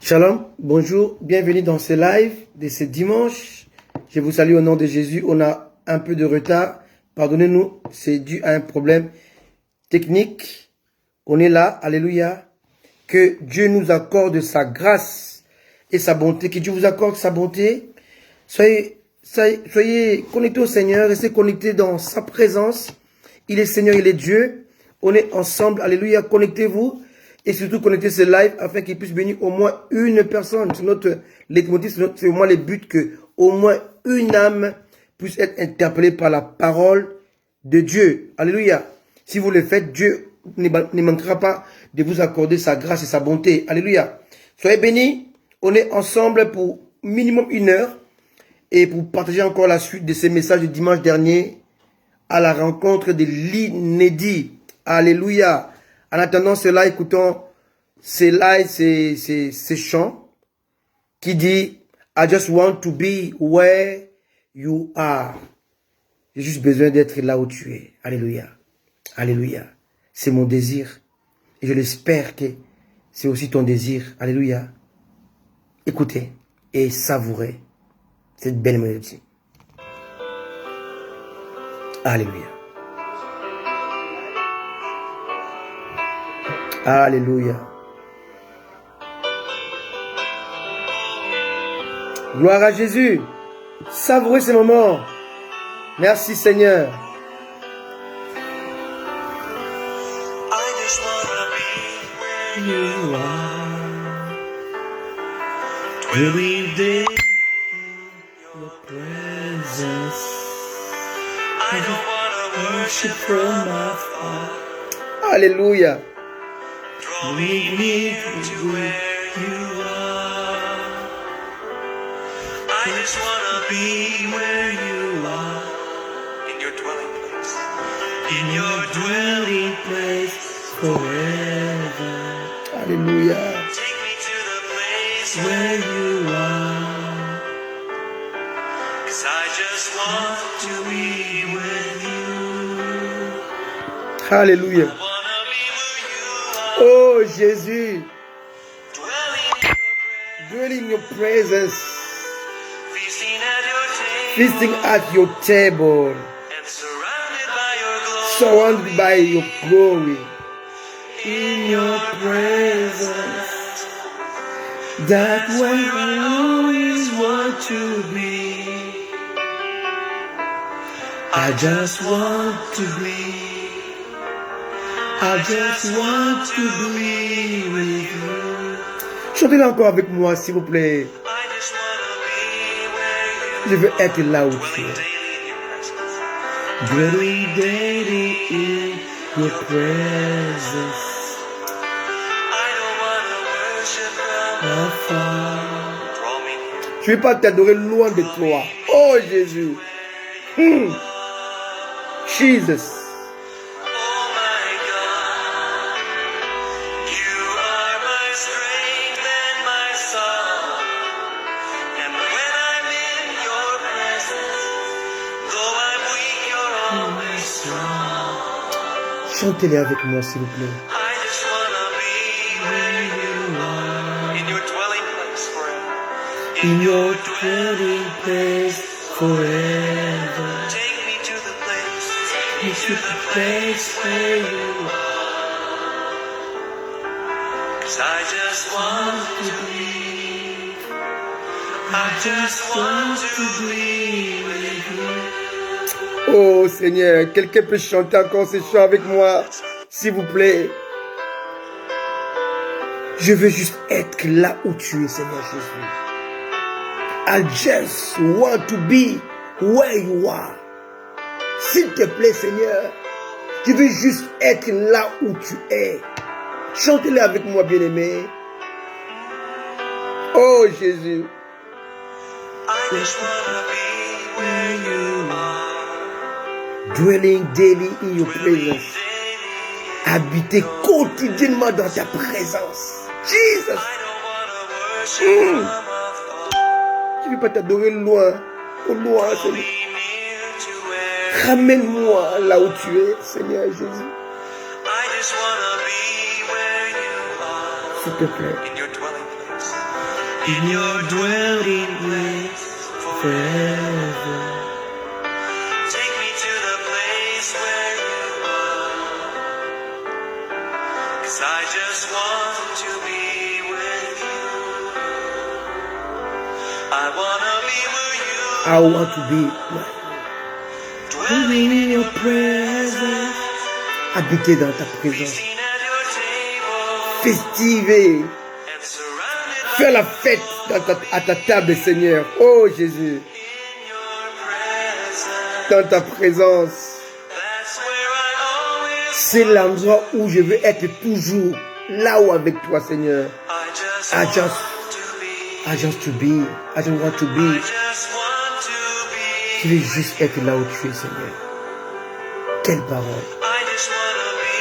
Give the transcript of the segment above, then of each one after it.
Shalom, bonjour, bienvenue dans ce live de ce dimanche. Je vous salue au nom de Jésus. On a un peu de retard. Pardonnez-nous, c'est dû à un problème technique. On est là, alléluia. Que Dieu nous accorde sa grâce et sa bonté. Que Dieu vous accorde sa bonté. Soyez connectés au Seigneur, restez connectés dans sa présence. Il est Seigneur, il est Dieu. On est ensemble, alléluia, connectez-vous. Et surtout connecter ce live afin qu'il puisse bénir au moins une personne. C'est notre leitmotiv, c'est au moins le but que au moins une âme puisse être interpellée par la parole de Dieu. Alléluia. Si vous le faites, Dieu ne manquera pas de vous accorder sa grâce et sa bonté. Alléluia. Soyez bénis. On est ensemble pour minimum 1 heure et pour partager encore la suite de ces messages du dimanche dernier à la rencontre de l'inédit. Alléluia. En attendant cela, écoutons ces chants qui dit I just want to be where you are. J'ai juste besoin d'être là où tu es. Alléluia. Alléluia. C'est mon désir. Et je l'espère que c'est aussi ton désir. Alléluia. Écoutez et savourez cette belle mélodie. Alléluia. Alléluia. Gloire à Jésus. Savourez ces moments. Merci Seigneur. I just wanna be where you are. Dwelling there in your presence. I don't wanna worship from afar. Alléluia. Drawing me to where you are. I just wanna be where you are. In your dwelling place. In your dwelling place forever. Alléluia. Take me to the place where you are. 'Cause I just want to be with you. Alléluia. Wanna be where you are. Oh Jésus. Dwelling in your presence. Dwell in your presence. Feasting at your table. Feasting at your table. And surrounded by your glory. Surrounded by your glory. In your presence. That's where I always want to be. I just want to be. I just want to be with you. Chantez-le encore avec moi, s'il vous plaît. I just wanna be where Je you veux être là où tu dwelling es. daily in your presence. Dwelling daily in your presence. I don't wanna worship from afar. Draw me near. Je ne vais pas t'adorer loin de toi. Oh Jésus. Jesus. Oh my God, you are my strength and my song. And when I'm in your presence, though I'm weak, you're always strong. Chantez-le avec moi, s'il vous plaît. I just wanna be where you are. In your dwelling place forever. In your dwelling place forever. Take me to the place. Take me to the place where you are. 'Cause I just want to be. I just want to be with you. Oh Seigneur, quelqu'un peut chanter encore ce chant avec moi, s'il vous plaît. Je veux juste être là où tu es, Seigneur Jésus. I just want to be where you are. S'il te plaît, Seigneur, je veux juste être là où tu es. Chantez-le avec moi, bien-aimé. Oh Jésus. I just wanna be where you are. Dwelling daily in your presence. Daily. Habiter quotidiennement dans ta présence. Jesus. I don't wanna worship from afar. Je ne vais pas t'adorer loin. Au loin, Seigneur. Be near to where Ramène-moi là où tu es, Seigneur Jésus. I just wanna be where you are. S'il te plaît. In your dwelling place. in your dwelling place forever. Take me to the place where you are, 'cause I just want to be with you. I wanna be where you I want to be dwelling in your presence, habité dans ta présence. seen at your table, Festiver. and surrounded Fais la fête à ta table, Seigneur. Oh Jésus, in your presence. dans ta présence. That's where I always, C'est l'endroit où je veux être toujours. Là où avec toi, Seigneur. I I just want to be. I just want to be. I just want to Je be. veux juste être là où tu es, Seigneur. Quelle parole. I just wanna be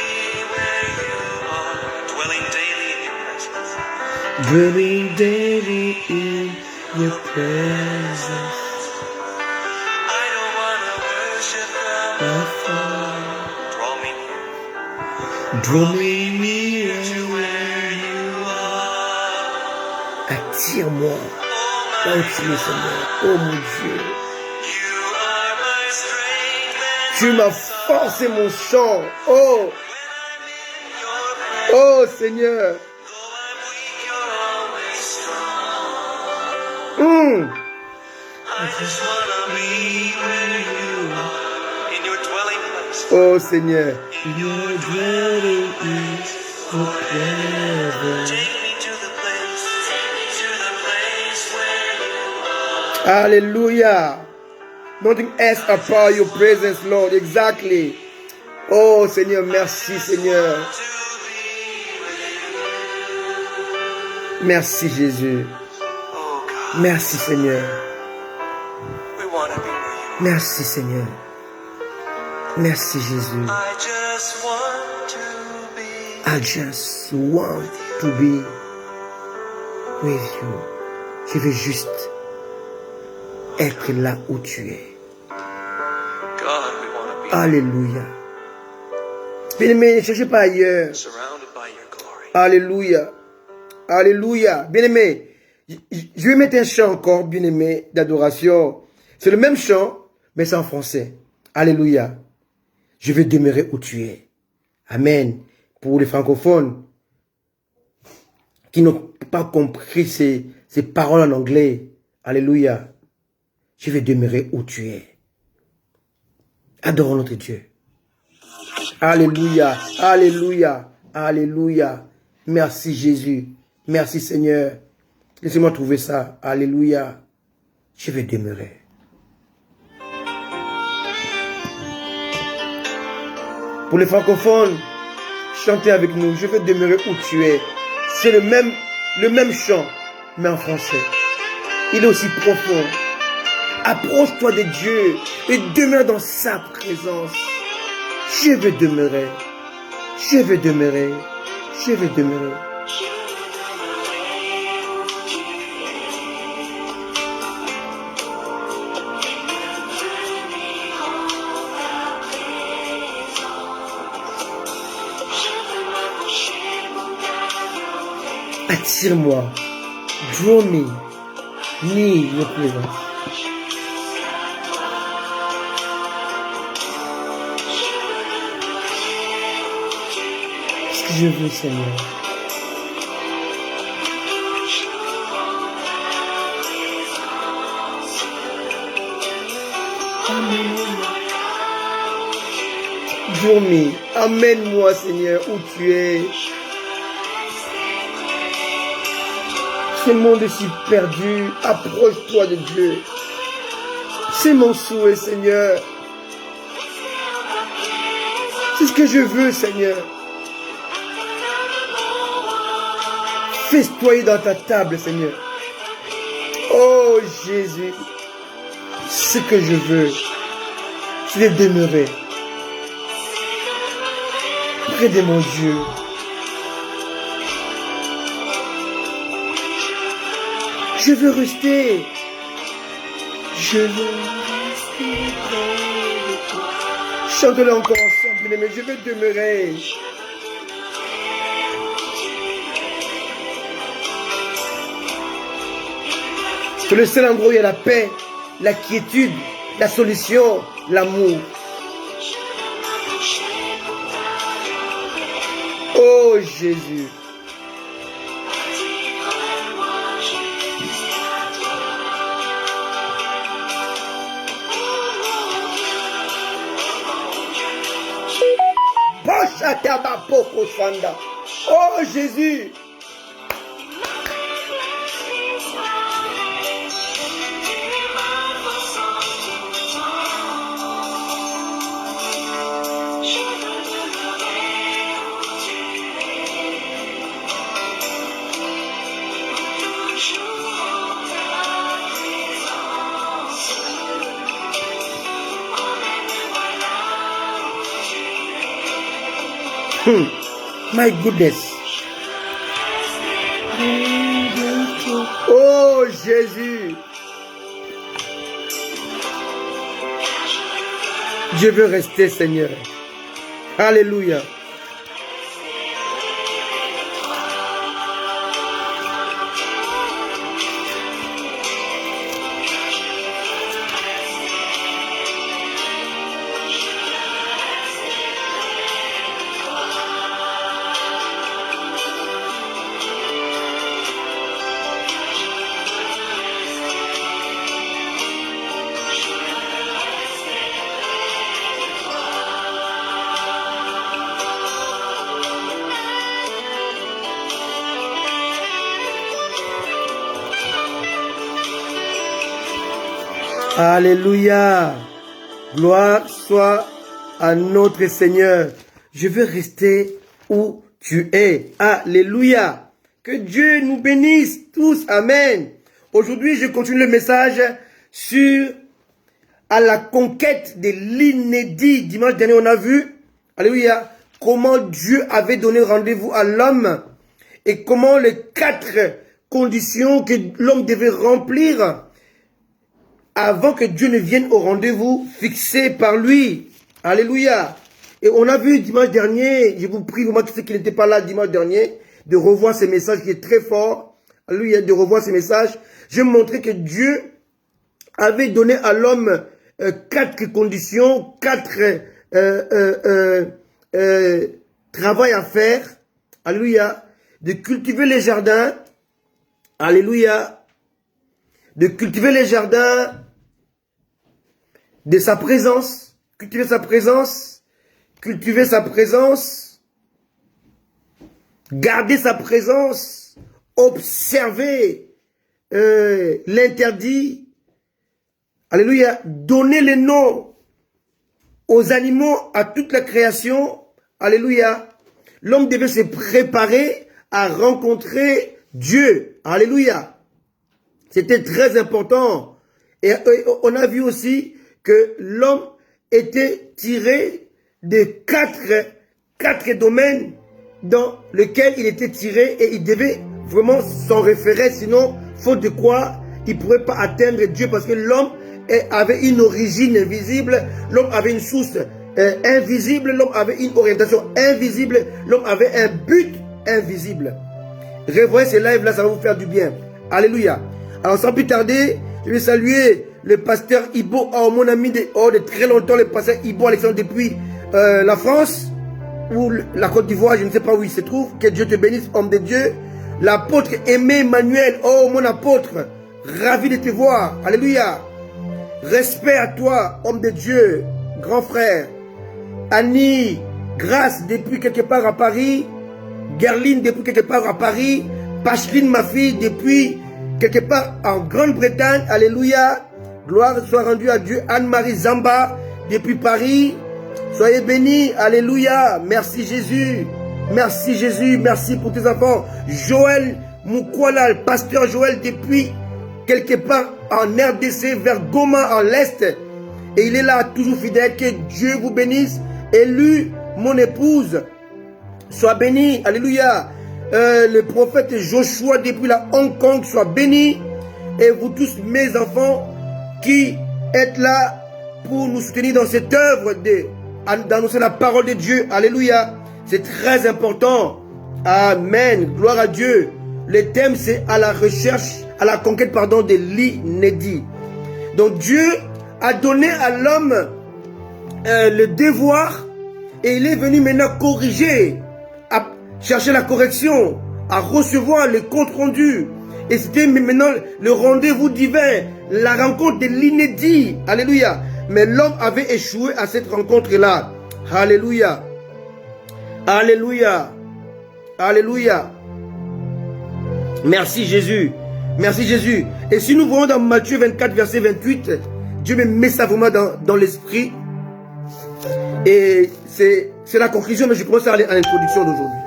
where you are, dwelling daily in your presence. Dwelling daily in your presence. I don't wanna worship from afar. Draw me near. Draw me near. To where you are. Attire-moi Oh là où my, tu es, Seigneur. Oh mon Dieu. you are my strength. Tu m'as forcé mon chant. Oh, When I'm in your presence, oh Seigneur. though I'm weak, you're always strong. I just wanna be where you are, in your dwelling place. Oh Seigneur. In your dwelling place forever. Take me to the place where you are. Hallelujah. Nothing else apart your presence, Lord. Exactly. Oh Seigneur, merci Seigneur. To be with you. Merci Jésus. Oh God, Merci Seigneur. we wanna be where you Merci Seigneur. Merci Jésus. are. I just want to be. I just want to be with you. Je veux juste être là où tu es. God, we wanna be Alléluia. Bien-aimé, ne cherchez pas ailleurs. surrounded by your glory. Alléluia. Alléluia. Bien-aimé, je vais mettre un chant encore, bien-aimé, d'adoration. C'est le même chant, mais c'est en français. Alléluia. Je vais demeurer où tu es. Amen. Pour les francophones qui n'ont pas compris ces paroles en anglais. Alléluia. Je vais demeurer où tu es. Adorons notre Dieu. Alléluia. Alléluia. Alléluia. Merci Jésus. Merci Seigneur. Laissez-moi trouver ça. Alléluia. Je vais demeurer. Pour les francophones, chantez avec nous. Je vais demeurer où tu es. C'est le même chant, mais en français. Il est aussi profond. Approche-toi de Dieu et demeure dans sa présence. Je veux demeurer. Je veux demeurer. Je veux demeurer. Attire-moi. Draw me. Near your presence. Ce que je veux, Seigneur. Draw me. Amène-moi, Seigneur, où tu es. Ce monde est si perdu. Approche-toi de Dieu. C'est mon souhait, Seigneur. C'est ce que je veux, Seigneur. Festoyer dans ta table, Seigneur. Oh, Jésus. Ce que je veux, c'est de demeurer près de mon Dieu. Je veux rester. Je veux rester près de toi. Chante-le encore ensemble, mais je veux demeurer. C'est le seul endroit où il y a la paix, la quiétude, la solution, l'amour. Oh Jésus. Oh Jésus. My goodness. Oh Jésus. Je veux rester, Seigneur. Alléluia. Alléluia. Gloire soit à notre Seigneur. Je veux rester où tu es. Alléluia. Que Dieu nous bénisse tous. Amen. Aujourd'hui, je continue le message sur à la conquête de l'inédit. Dimanche dernier, on a vu, alléluia, comment Dieu avait donné rendez-vous à l'homme et comment les 4 conditions que l'homme devait remplir avant que Dieu ne vienne au rendez-vous fixé par lui. Alléluia. Et on a vu dimanche dernier, je vous prie, moi ceux qui n'étaient pas là dimanche dernier, de revoir ces messages qui est très fort. Alléluia, de revoir ces messages. Je montrais que Dieu avait donné à l'homme 4 conditions, 4 travail à faire. Alléluia. De cultiver les jardins. Alléluia. De cultiver les jardins de sa présence, cultiver sa présence, garder sa présence, observer l'interdit, alléluia, donner les noms aux animaux, à toute la création, alléluia. L'homme devait se préparer à rencontrer Dieu, alléluia. C'était très important. Et on a vu aussi que l'homme était tiré de 4 domaines dans lesquels il était tiré et il devait vraiment s'en référer, sinon, faute de quoi, il ne pourrait pas atteindre Dieu parce que l'homme avait une origine invisible, l'homme avait une source invisible, l'homme avait une orientation invisible, l'homme avait un but invisible. Revoyez ces lives-là, ça va vous faire du bien. Alléluia. Alors sans plus tarder, je vais saluer le pasteur Ibo, mon ami de très longtemps, le pasteur Ibo Alexandre depuis la France ou la Côte d'Ivoire, je ne sais pas où il se trouve. Que Dieu te bénisse, homme de Dieu. L'apôtre Aimé Emmanuel, mon apôtre, ravi de te voir. Alléluia. Respect à toi, homme de Dieu, grand frère. Annie, Grâce depuis quelque part à Paris. Gerline depuis quelque part à Paris. Pacheline, ma fille, depuis quelque part en Grande-Bretagne. Alléluia. Gloire soit rendue à Dieu. Anne-Marie Zamba depuis Paris. Soyez bénis. Alléluia. Merci Jésus. Merci Jésus. Merci pour tes enfants. Joël Moukwala, pasteur Joël depuis quelque part en RDC vers Goma en l'Est. Et il est là toujours fidèle. Que Dieu vous bénisse. Élu, mon épouse, sois béni. Alléluia. Le prophète Joshua depuis la Hong Kong, soit béni. Et vous tous mes enfants qui êtes là pour nous soutenir dans cette œuvre d'annoncer la parole de Dieu. Alléluia. C'est très important. Amen. Gloire à Dieu. le thème c'est à la recherche, à la conquête, pardon, de l'inédit. Donc Dieu a donné à l'homme le devoir et il est venu maintenant corriger, à chercher la correction, à recevoir les comptes rendus. Et c'était maintenant le rendez-vous divin, la rencontre de l'inédit. Alléluia. Mais l'homme avait échoué à cette rencontre-là. Alléluia. Alléluia. Alléluia. Merci Jésus. Merci Jésus. Et si nous voyons dans Matthieu 24, verset 28, Dieu me met ça vraiment dans l'esprit. Et c'est la conclusion, mais je commence à l'introduction d'aujourd'hui.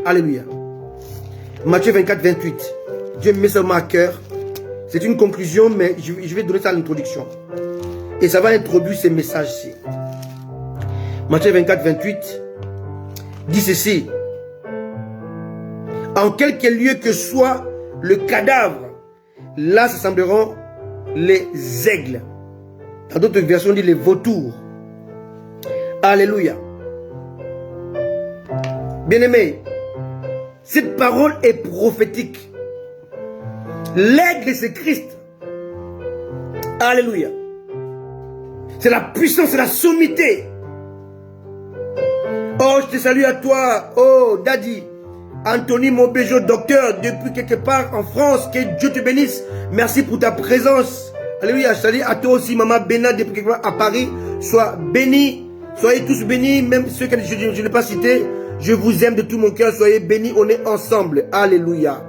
Alléluia. Matthieu 24, 28. Dieu me met ça à cœur. C'est une conclusion, mais je vais donner ça à l'introduction. Et ça va introduire ces messages-ci. Matthieu 24, 28 dit ceci. En quelque lieu que soit le cadavre, là s'assembleront les aigles. Dans d'autres versions, on dit les vautours. Alléluia. Bien-aimés, cette parole est prophétique. L'aigle, c'est Christ. Alléluia. C'est la puissance, c'est la sommité. Oh, je te salue à toi, oh, Daddy. Anthony Mobéjo, docteur, depuis quelque part en France. Que Dieu te bénisse. Merci pour ta présence. Alléluia. Salut à toi aussi, Maman Bénin, depuis quelque part à Paris. Sois béni. Soyez tous bénis, même ceux que je n'ai pas cités. Je vous aime de tout mon cœur. Soyez bénis, on est ensemble. Alléluia.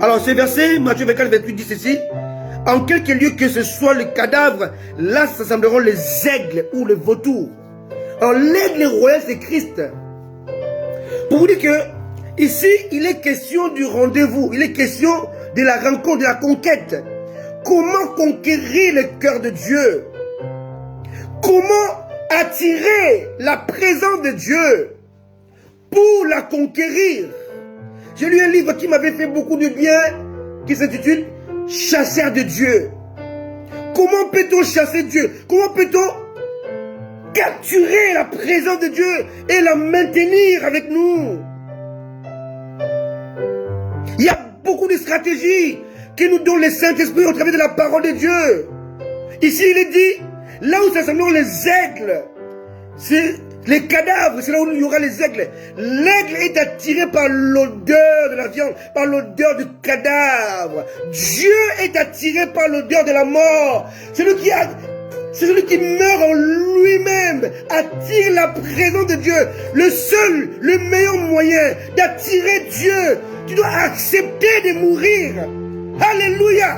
Alors, ce verset, Matthieu 24, 28 dit ceci. En quelque lieu que ce soit le cadavre, là s'assembleront les aigles ou les vautours. Alors, l'aigle royal, c'est Christ. Pour vous dire que, ici, il est question du rendez-vous. Il est question de la rencontre, de la conquête. Comment conquérir le cœur de Dieu? Comment attirer la présence de Dieu pour la conquérir? J'ai lu un livre qui m'avait fait beaucoup de bien, qui s'intitule « Chasseur de Dieu ». Comment peut-on chasser Dieu? Comment peut-on capturer la présence de Dieu et la maintenir avec nous? Il y a beaucoup de stratégies que nous donne le Saint-Esprit au travers de la parole de Dieu. Ici, il est dit, là où s'assemblent les aigles, c'est les cadavres, c'est là où il y aura les aigles. L'aigle est attiré par l'odeur de la viande, par l'odeur du cadavre. Dieu est attiré par l'odeur de la mort. C'est celui qui meurt en lui-même, attire la présence de Dieu. Le meilleur moyen d'attirer Dieu, tu dois accepter de mourir. Alléluia.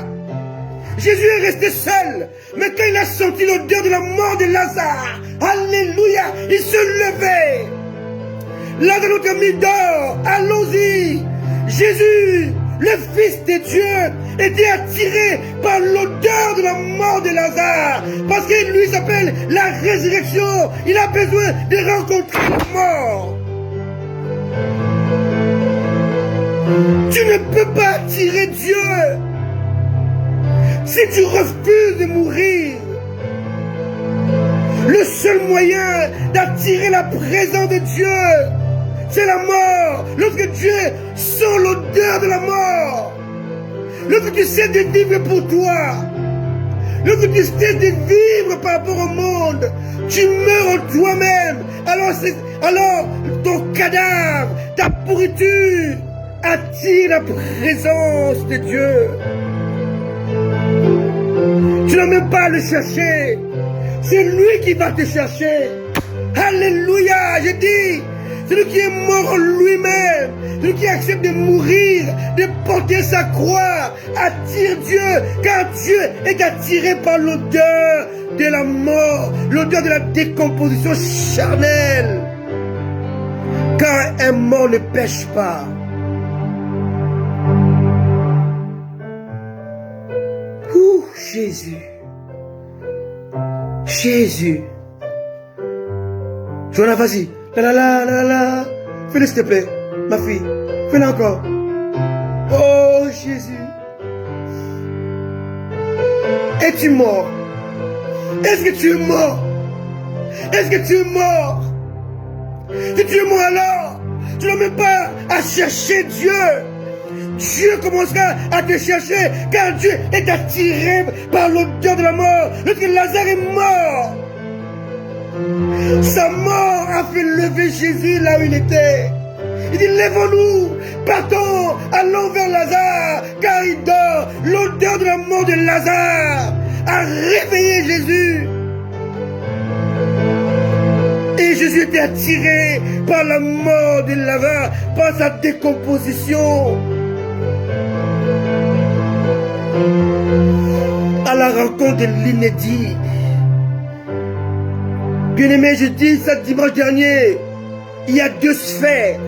Jésus est resté seul, mais quand il a senti l'odeur de la mort de Lazare, alléluia, il se levait. Lazare, notre ami, dort. Allons-y. Jésus, le Fils de Dieu, était attiré par l'odeur de la mort de Lazare, parce qu'il lui s'appelle la résurrection. Il a besoin de rencontrer la mort. Tu ne peux pas attirer Dieu si tu refuses de mourir. Le seul moyen d'attirer la présence de Dieu, c'est la mort. Lorsque Dieu sent l'odeur de la mort, lorsque tu sais de vivre pour toi, lorsque tu sais de vivre par rapport au monde, tu meurs en toi-même. Alors ton cadavre, ta pourriture attire la présence de Dieu. Tu n'as même pas à le chercher. C'est lui qui va te chercher. Alléluia, je dis, celui qui est mort en lui-même, celui qui accepte de mourir, de porter sa croix, attire Dieu, car Dieu est attiré par l'odeur de la mort, l'odeur de la décomposition charnelle. Car un mort ne pêche pas. Jésus. Jésus. Joanna, vas-y. La. Fais-le s'il te plaît. Ma fille. Fais-le encore. Oh Jésus. Es-tu mort? Est-ce que tu es mort? Est-ce que tu es mort? Si tu es mort alors, tu n'as même pas à chercher Dieu. Dieu commencera à te chercher, car Dieu est attiré par l'odeur de la mort. Lorsque Lazare est mort, sa mort a fait lever Jésus là où il était. Il dit, lèvons-nous, partons, allons vers Lazare, car il dort. L'odeur de la mort de Lazare a réveillé Jésus. Et Jésus était attiré par la mort de Lazare, par sa décomposition. À la rencontre de l'inédit. Bien-aimé, je dis ça dimanche dernier, il y a deux sphères.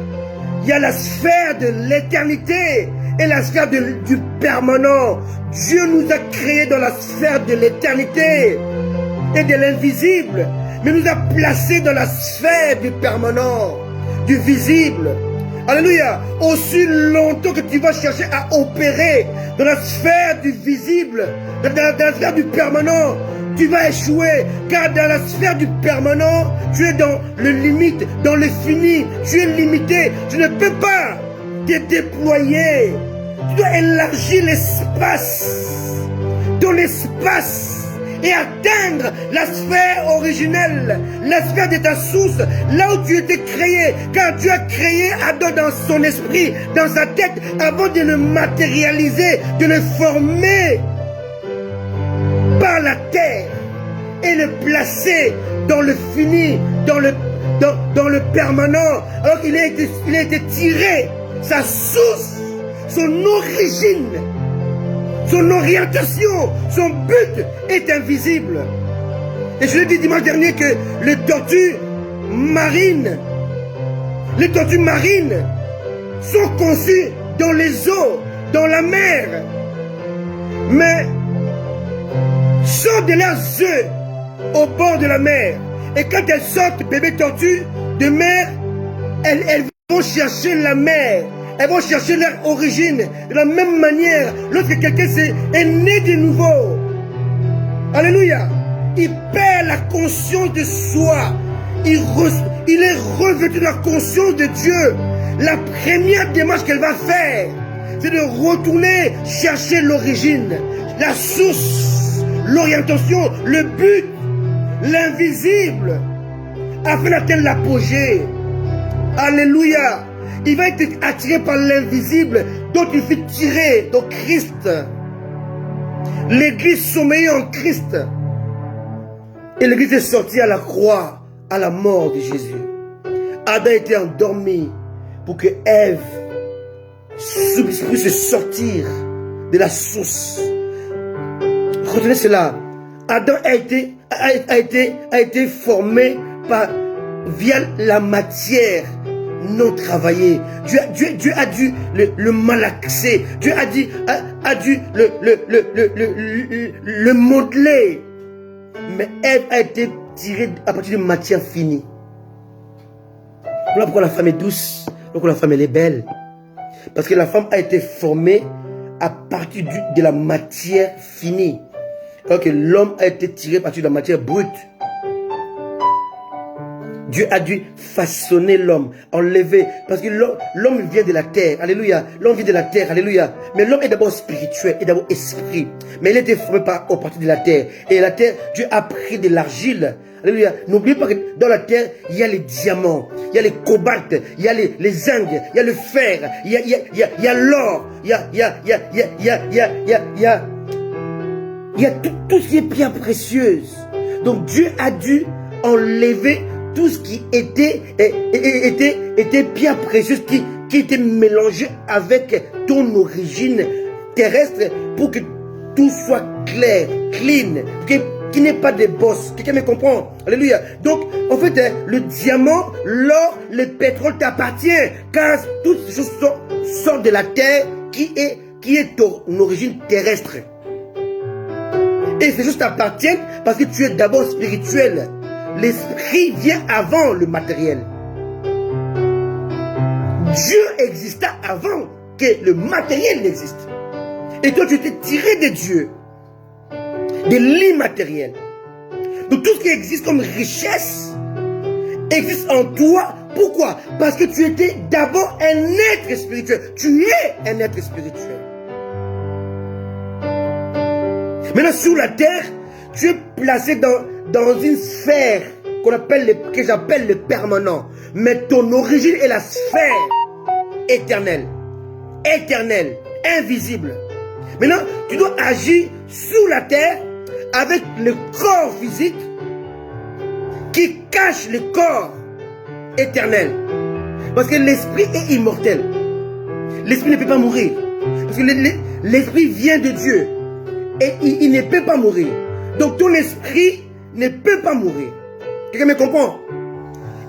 Il y a la sphère de l'éternité et la sphère du permanent. Dieu nous a créés dans la sphère de l'éternité et de l'invisible, mais nous a placés dans la sphère du permanent, du visible. Alléluia. Aussi longtemps que tu vas chercher à opérer dans la sphère du visible, dans la sphère du permanent, tu vas échouer, car dans la sphère du permanent, tu es dans le limite, dans le fini, tu es limité, tu ne peux pas te déployer, tu dois élargir l'espace, dans l'espace, et atteindre la sphère originelle, la sphère de ta source, là où tu étais créé, car tu as créé Adam dans son esprit, dans sa tête, avant de le matérialiser, de le former par la terre et le placer dans le fini, dans le permanent, alors qu'il a été tiré, sa source, son origine, son orientation, son but est invisible. Et je l'ai dit dimanche dernier que les tortues marines sont conçues dans les eaux, dans la mer, mais sortent de leurs œufs au bord de la mer. Et quand elles sortent, bébés tortues de mer, elles vont chercher la mer. Elles vont chercher leur origine. De la même manière, lorsque quelqu'un est né de nouveau, alléluia, il perd la conscience de soi. Il est revêtu de la conscience de Dieu. La première démarche qu'elle va faire, c'est de retourner chercher l'origine, la source, l'orientation, le but, l'invisible, afin d'atteindre l'apogée. Alléluia. Il va être attiré par l'invisible, dont il fait tirer, donc Christ. L'église sommeillait en Christ. Et l'église est sortie à la croix, à la mort de Jésus. Adam était endormi pour que Ève puisse sortir de la source. Retenez cela. Adam a été formé via la matière non travaillée. Dieu a dû le malaxer. Dieu a dû le modeler. Mais Ève a été tirée à partir de matière finie. Voilà pourquoi la femme est douce. Pourquoi la femme elle est belle. Parce que la femme a été formée à partir de la matière finie. Alors que l'homme a été tiré à partir de la matière brute. Dieu a dû façonner l'homme, enlever. Parce que l'homme vient de la terre. Alléluia. L'homme vient de la terre. Alléluia. Mais l'homme est d'abord spirituel, est d'abord esprit. Mais il a été formé au partir de la terre. Et la terre, Dieu a pris de l'argile. Alléluia. N'oubliez pas que dans la terre, il y a les diamants, il y a les cobaltes, il y a les zinc, il y a le fer, il y a l'or, il y a tout ce qui est pierre précieuse. Donc Dieu a dû enlever tout ce qui était pierre précieuse, qui était mélangé avec ton origine terrestre, pour que tout soit clair, clean, qui n'est pas des bosses. Quelqu'un me comprend? Alléluia. Donc, en fait, le diamant, l'or, le pétrole t'appartient, car toutes ces choses sortent de la terre qui est ton origine terrestre. Et ces choses t'appartiennent parce que tu es d'abord spirituel. L'esprit vient avant le matériel. Dieu exista avant que le matériel n'existe. Et toi, tu t'es tiré de Dieu, de l'immatériel. Donc tout ce qui existe comme richesse existe en toi Pourquoi? Parce que tu étais d'abord un être spirituel. Tu es un être spirituel. Maintenant, sur la terre, tu es placé dans une sphère que j'appelle le permanent. Mais ton origine est la sphère éternelle. Éternelle, invisible. Maintenant, tu dois agir sur la terre avec le corps physique qui cache le corps éternel. Parce que l'esprit est immortel. L'esprit ne peut pas mourir. Parce que l'esprit vient de Dieu. Et il ne peut pas mourir. Donc ton esprit ne peut pas mourir. Quelqu'un me comprend?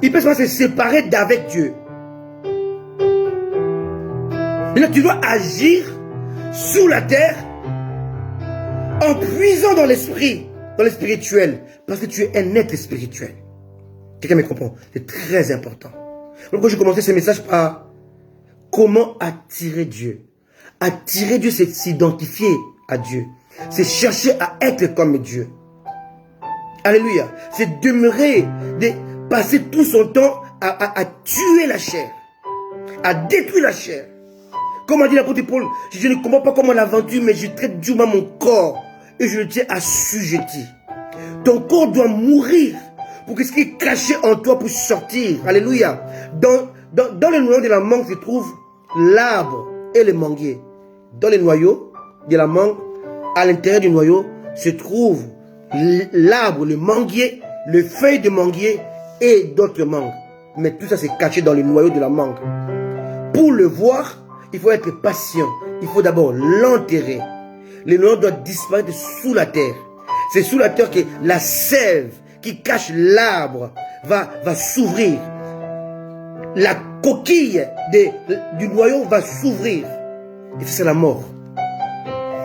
Il peut seulement se séparer d'avec Dieu. Maintenant, tu dois agir sur la terre en puisant dans l'esprit, dans le spirituel. Parce que tu es un être spirituel. Quelqu'un me comprend? C'est très important. Donc, j'ai commencé ce message par comment attirer Dieu. Attirer Dieu, c'est s'identifier à Dieu. C'est chercher à être comme Dieu. Alléluia. C'est demeurer, de passer tout son temps à tuer la chair, à détruire la chair. Comme a dit l'apôtre Paul, je ne comprends pas comment l'aventure, mais je traite durement mon corps et je le tiens assujetti. Ton corps doit mourir pour que ce qui est caché en toi puisse sortir. Alléluia. Dans le noyau de la mangue se trouve l'arbre et le manguier. Dans le noyau de la mangue, à l'intérieur du noyau, se trouve l'arbre, le manguier, les feuilles de manguier et d'autres mangues. Mais tout ça c'est caché dans le noyau de la mangue. Pour le voir, il faut être patient. Il faut d'abord l'enterrer. Le noyau doit disparaître sous la terre. C'est sous la terre que la sève qui cache l'arbre va s'ouvrir. La coquille du noyau va s'ouvrir. Et c'est la mort.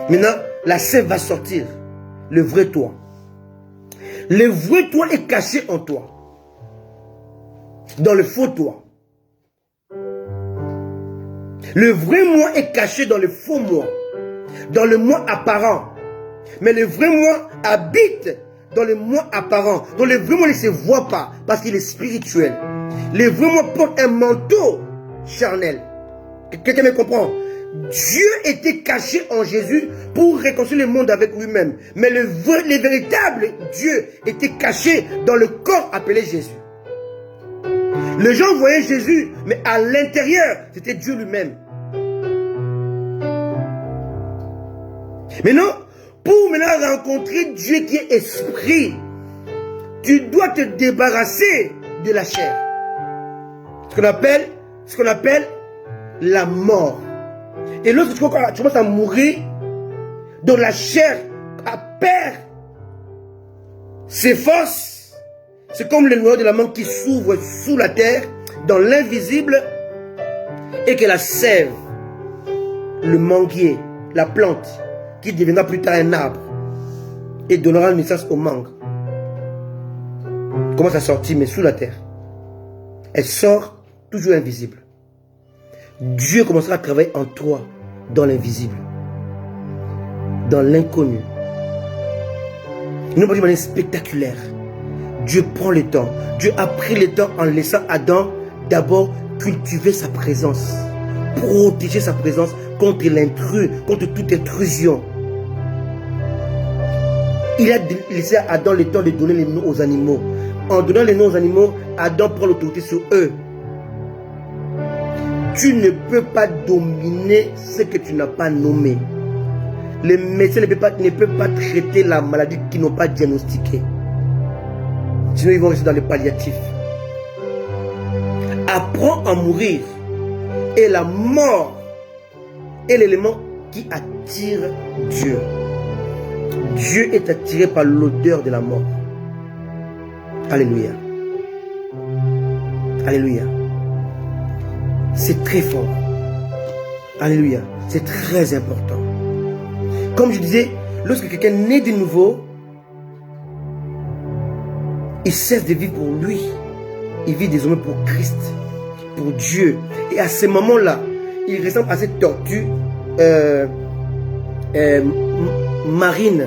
Maintenant, la sève va sortir. Le vrai toi. Le vrai toi est caché en toi. Dans le faux toi. Le vrai moi est caché dans le faux moi. Dans le moi apparent. Mais le vrai moi habite dans le moi apparent. Donc le vrai moi ne se voit pas parce qu'il est spirituel. Le vrai moi porte un manteau charnel. Quelqu'un me comprend? Dieu était caché en Jésus pour réconcilier le monde avec lui-même. Mais le véritable Dieu était caché dans le corps appelé Jésus. Les gens voyaient Jésus, mais à l'intérieur, c'était Dieu lui-même. Maintenant, pour maintenant rencontrer Dieu qui est esprit, tu dois te débarrasser de la chair. Ce qu'on appelle la mort. Et lorsque tu commences à mourir, donc la chair perd ses forces. C'est comme le noyau de la mangue qui s'ouvre sous la terre, dans l'invisible, et que la sève, le manguier, la plante, qui deviendra plus tard un arbre, et donnera naissance aux mangues, commence à sortir, mais sous la terre. Elle sort toujours invisible. Dieu commencera à travailler en toi, dans l'invisible, dans l'inconnu. Une manière spectaculaire. Dieu prend le temps. Dieu a pris le temps en laissant Adam d'abord cultiver sa présence, protéger sa présence contre l'intrus, contre toute intrusion. Il a laissé à Adam le temps de donner les noms aux animaux. En donnant les noms aux animaux, Adam prend l'autorité sur eux. Tu ne peux pas dominer ce que tu n'as pas nommé. Les médecins ne peuvent pas traiter la maladie qu'ils n'ont pas diagnostiquée. Sinon, ils vont rester dans les palliatifs. Apprends à mourir. Et la mort est l'élément qui attire Dieu. Dieu est attiré par l'odeur de la mort. Alléluia. Alléluia. C'est très fort. Alléluia. C'est très important. Comme je disais, lorsque quelqu'un naît de nouveau, il cesse de vivre pour lui. Il vit désormais pour Christ, pour Dieu. Et à ce moment-là, il ressemble à cette tortue marine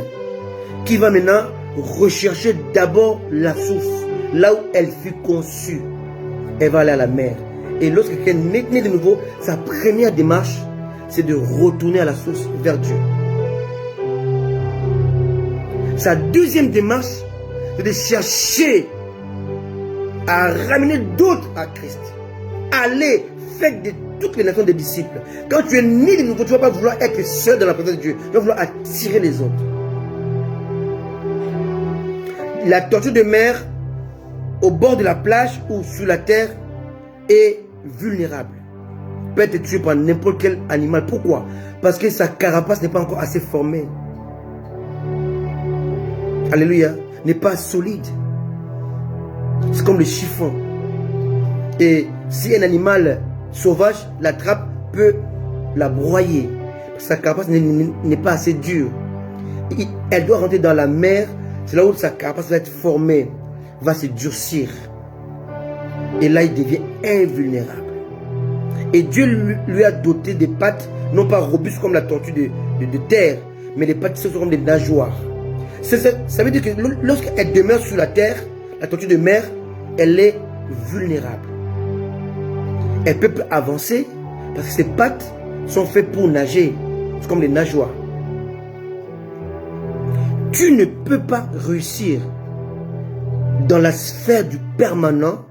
qui va maintenant rechercher d'abord la source, là où elle fut conçue. elle va aller à la mer. Et lorsque quelqu'un est né de nouveau, sa première démarche, c'est de retourner à la source, vers Dieu. Sa deuxième démarche, c'est de chercher à ramener d'autres à Christ. Allez, faites de toutes les nations des disciples. Quand tu es né de nouveau, tu ne vas pas vouloir être seul dans la présence de Dieu. Tu vas vouloir attirer les autres. La tortue de mer au bord de la plage ou sur la terre est vulnérable. Peut être tué par n'importe quel animal. Pourquoi? Parce que sa carapace n'est pas encore assez formée. Alléluia. N'est pas solide. C'est comme le chiffon. Et si un animal sauvage l'attrape, peut la broyer. Sa carapace n'est pas assez dure. Elle doit rentrer dans la mer. C'est là où sa carapace va être formée, va se durcir. Et là, il devient invulnérable. Et Dieu lui a doté des pattes, non pas robustes comme la tortue de terre, mais des pattes qui sont comme des nageoires. Ça veut dire que lorsqu'elle demeure sur la terre, la tortue de mer, elle est vulnérable. Elle peut avancer parce que ses pattes sont faites pour nager. C'est comme des nageoires. Tu ne peux pas réussir dans la sphère du permanent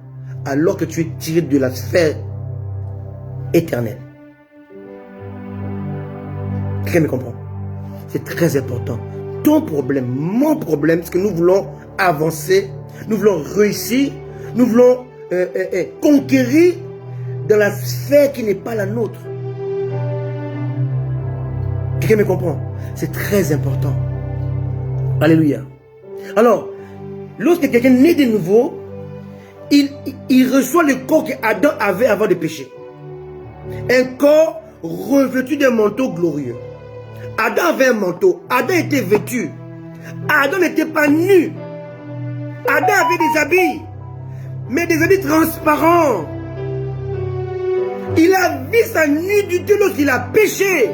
alors que tu es tiré de la sphère éternelle. Quelqu'un me comprend? C'est très important. Ton problème, mon problème, c'est que nous voulons avancer, nous voulons réussir, nous voulons conquérir dans la sphère qui n'est pas la nôtre. Quelqu'un me comprend? C'est très important. Alléluia. Alors, lorsque quelqu'un naît de nouveau, il reçoit le corps qu'Adam avait avant de pécher. Un corps revêtu d'un manteau glorieux. Adam avait un manteau. Adam était vêtu. Adam n'était pas nu. Adam avait des habits, mais des habits transparents. Il a vu sa nudité lorsqu'il a péché.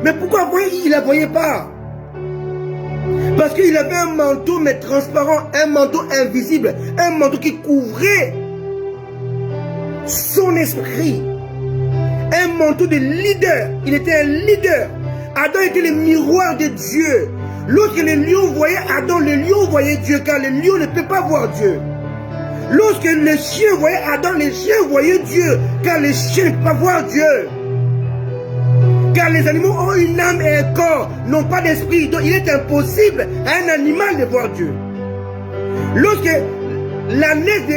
Mais pourquoi il ne la voyait pas? Parce qu'il avait un manteau mais transparent, un manteau invisible, un manteau qui couvrait son esprit. Un manteau de leader. Il était un leader. Adam était le miroir de Dieu. Lorsque les lions voyaient Adam, les lions voyaient Dieu, car les lions ne peuvent pas voir Dieu. Lorsque les chiens voyaient Adam, les chiens voyaient Dieu, car les chiens ne peuvent pas voir Dieu. Car les animaux ont une âme et un corps, n'ont pas d'esprit. Donc il est impossible à un animal de voir Dieu. Lorsque la naisse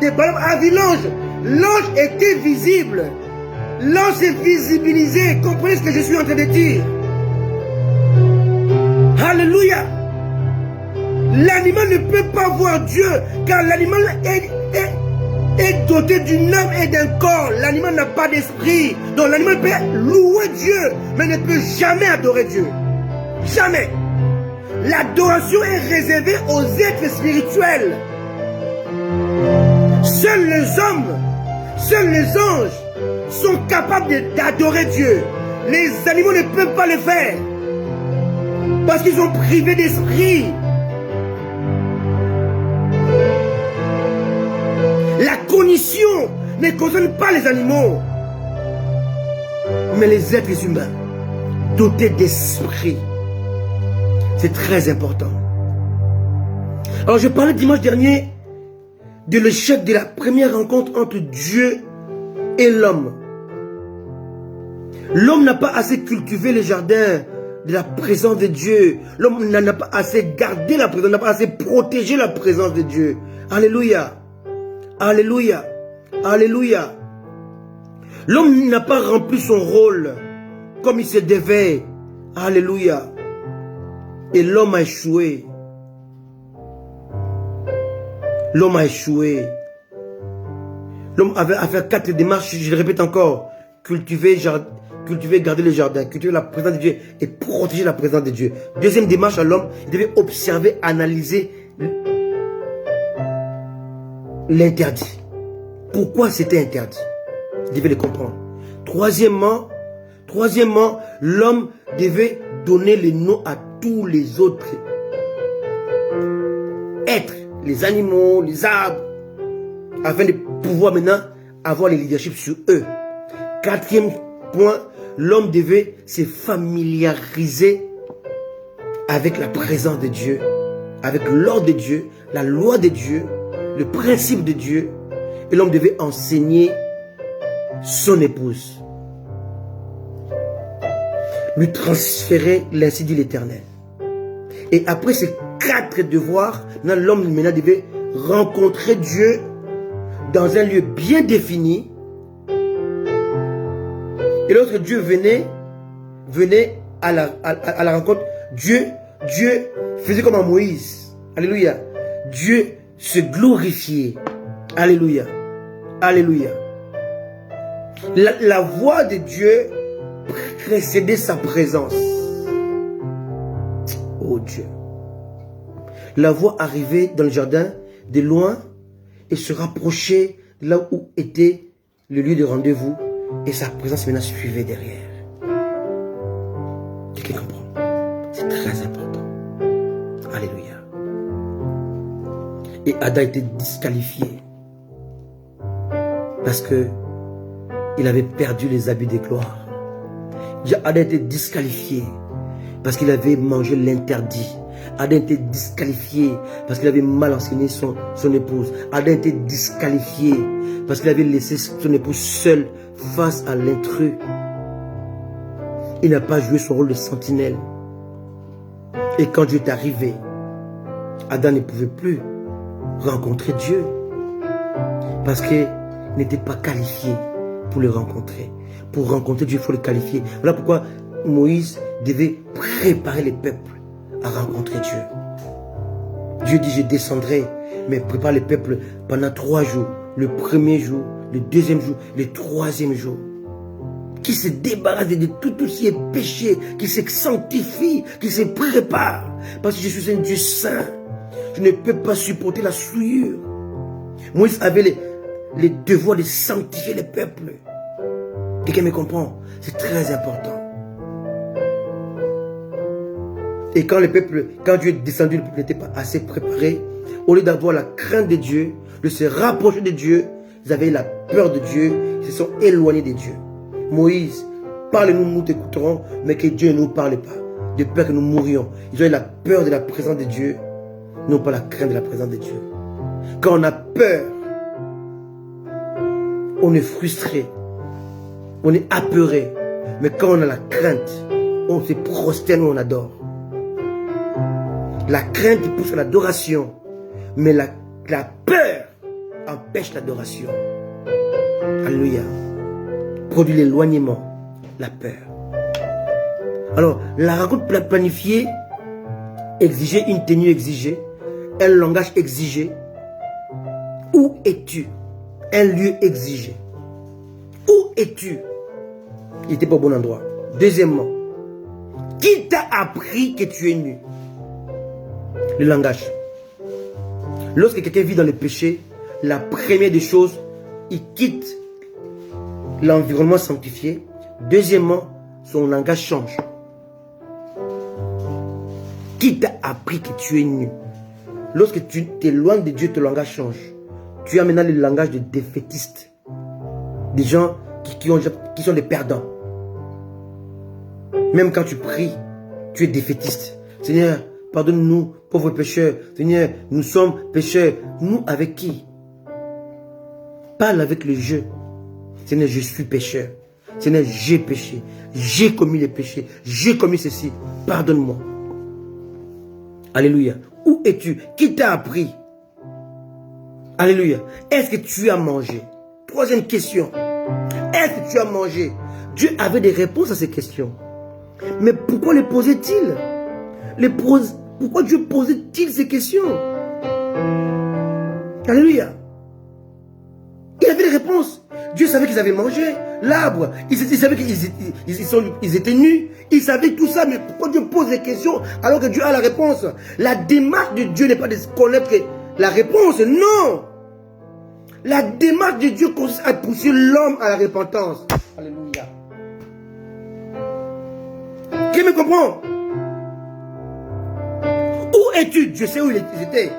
de Balaam a vu l'ange, l'ange était visible. L'ange s'est visibilisé. Comprenez ce que je suis en train de dire? Alléluia. L'animal ne peut pas voir Dieu, car l'animal est doté d'une âme et d'un corps. L'animal n'a pas d'esprit. Donc l'animal peut louer Dieu, mais ne peut jamais adorer Dieu. Jamais. L'adoration est réservée aux êtres spirituels. Seuls les hommes, seuls les anges sont capables d'adorer Dieu. Les animaux ne peuvent pas le faire. Parce qu'ils sont privés d'esprit. La cognition ne concerne pas les animaux, mais les êtres humains dotés d'esprit. C'est très important. Alors je parlais dimanche dernier de l'échec de la première rencontre entre Dieu et l'homme. L'homme n'a pas assez cultivé le jardin de la présence de Dieu. L'homme n'a pas assez gardé la présence, n'a pas assez protégé la présence de Dieu. Alléluia. Alléluia. Alléluia. L'homme n'a pas rempli son rôle comme il se devait. Alléluia. Et l'homme a échoué. L'homme a échoué. L'homme avait à faire 4 démarches, je le répète encore. Cultiver, garder le jardin, cultiver la présence de Dieu et protéger la présence de Dieu. Deuxième démarche à l'homme, il devait observer, analyser l'interdit. Pourquoi c'était interdit? Il devait le comprendre. Troisièmement, l'homme devait donner le nom à tous les autres êtres, les animaux, les arbres, afin de pouvoir maintenant avoir le leadership sur eux. Quatrième point, l'homme devait se familiariser avec la présence de Dieu, avec l'ordre de Dieu, la loi de Dieu, le principe de Dieu. Et l'homme devait enseigner son épouse, lui transférer l'ainsi dit l'Éternel. Et après ces 4 devoirs, l'homme maintenant devait rencontrer Dieu dans un lieu bien défini. Et lorsque Dieu venait à la rencontre, Dieu faisait comme à Moïse. Alléluia. Dieu se glorifiait. Alléluia. Alléluia. La voix de Dieu précédait sa présence. Oh Dieu. La voix arrivait dans le jardin de loin et se rapprochait de là où était le lieu de rendez-vous. Et sa présence maintenant suivait derrière. Quelqu'un comprend? C'est très important. Alléluia. Et Adam était disqualifié. Parce que il avait perdu les habits de gloire. Adam était disqualifié. Parce qu'il avait mangé l'interdit. Adam était disqualifié parce qu'il avait mal enseigné son épouse. Adam était disqualifié parce qu'il avait laissé son épouse seule face à l'intrus. Il n'a pas joué son rôle de sentinelle. Et quand Dieu est arrivé, Adam ne pouvait plus rencontrer Dieu parce qu'il n'était pas qualifié pour le rencontrer. Pour rencontrer Dieu, il faut le qualifier. Voilà pourquoi Moïse devait préparer les peuples à rencontrer Dieu. Dieu dit, je descendrai, mais prépare les peuples pendant 3 jours. Le premier jour, le deuxième jour, le troisième jour. Qui se débarrasse de tout ce qui est péché, qui se sanctifie, qui se prépare. Parce que je suis un Dieu saint. Je ne peux pas supporter la souillure. Moïse avait les devoirs de sanctifier les peuples. Quelqu'un me comprend? C'est très important. Et quand Dieu est descendu, le peuple n'était pas assez préparé. Au lieu d'avoir la crainte de Dieu, de se rapprocher de Dieu, ils avaient la peur de Dieu, ils se sont éloignés de Dieu. Moïse, parle-nous, nous t'écouterons, mais que Dieu ne nous parle pas, de peur que nous mourions. Ils ont eu la peur de la présence de Dieu, non pas la crainte de la présence de Dieu. Quand on a peur, on est frustré, on est apeuré. Mais quand on a la crainte, on se prosterne, on adore. La crainte pousse à l'adoration, mais la peur empêche l'adoration. Alléluia. Produit l'éloignement, la peur. Alors, la rencontre planifiée exigeait une tenue exigée, un langage exigé. Où es-tu? Un lieu exigé. Où es-tu? Il n'était pas au bon endroit. Deuxièmement, qui t'a appris que tu es nu? Le langage. Lorsque quelqu'un vit dans le péché, la première des choses, il quitte l'environnement sanctifié. Deuxièmement, son langage change. Qui t'a appris que tu es nu? Lorsque tu t'éloignes de Dieu, ton langage change. Tu as maintenant le langage de défaitiste. Des gens qui sont des perdants. Même quand tu pries, tu es défaitiste. Seigneur, pardonne-nous, pauvres pécheurs. Seigneur, nous sommes pécheurs. Nous avec qui? Parle avec le je. Seigneur, je suis pécheur. Seigneur, j'ai péché. J'ai commis les péchés. J'ai commis ceci. Pardonne-moi. Alléluia. Où es-tu? Qui t'a appris? Alléluia. Est-ce que tu as mangé? Troisième question. Est-ce que tu as mangé? Dieu avait des réponses à ces questions. Mais pourquoi les posait-il? Pourquoi Dieu posait-il ces questions? Alléluia. Il avait des réponses. Dieu savait qu'ils avaient mangé l'arbre. Il savait qu'ils étaient nus. Il savait tout ça. Mais pourquoi Dieu pose des questions alors que Dieu a la réponse? La démarche de Dieu n'est pas de connaître la réponse. Non. La démarche de Dieu consiste à pousser l'homme à la repentance. Alléluia. Qui me comprend? Où es-tu? Je sais où ils étaient.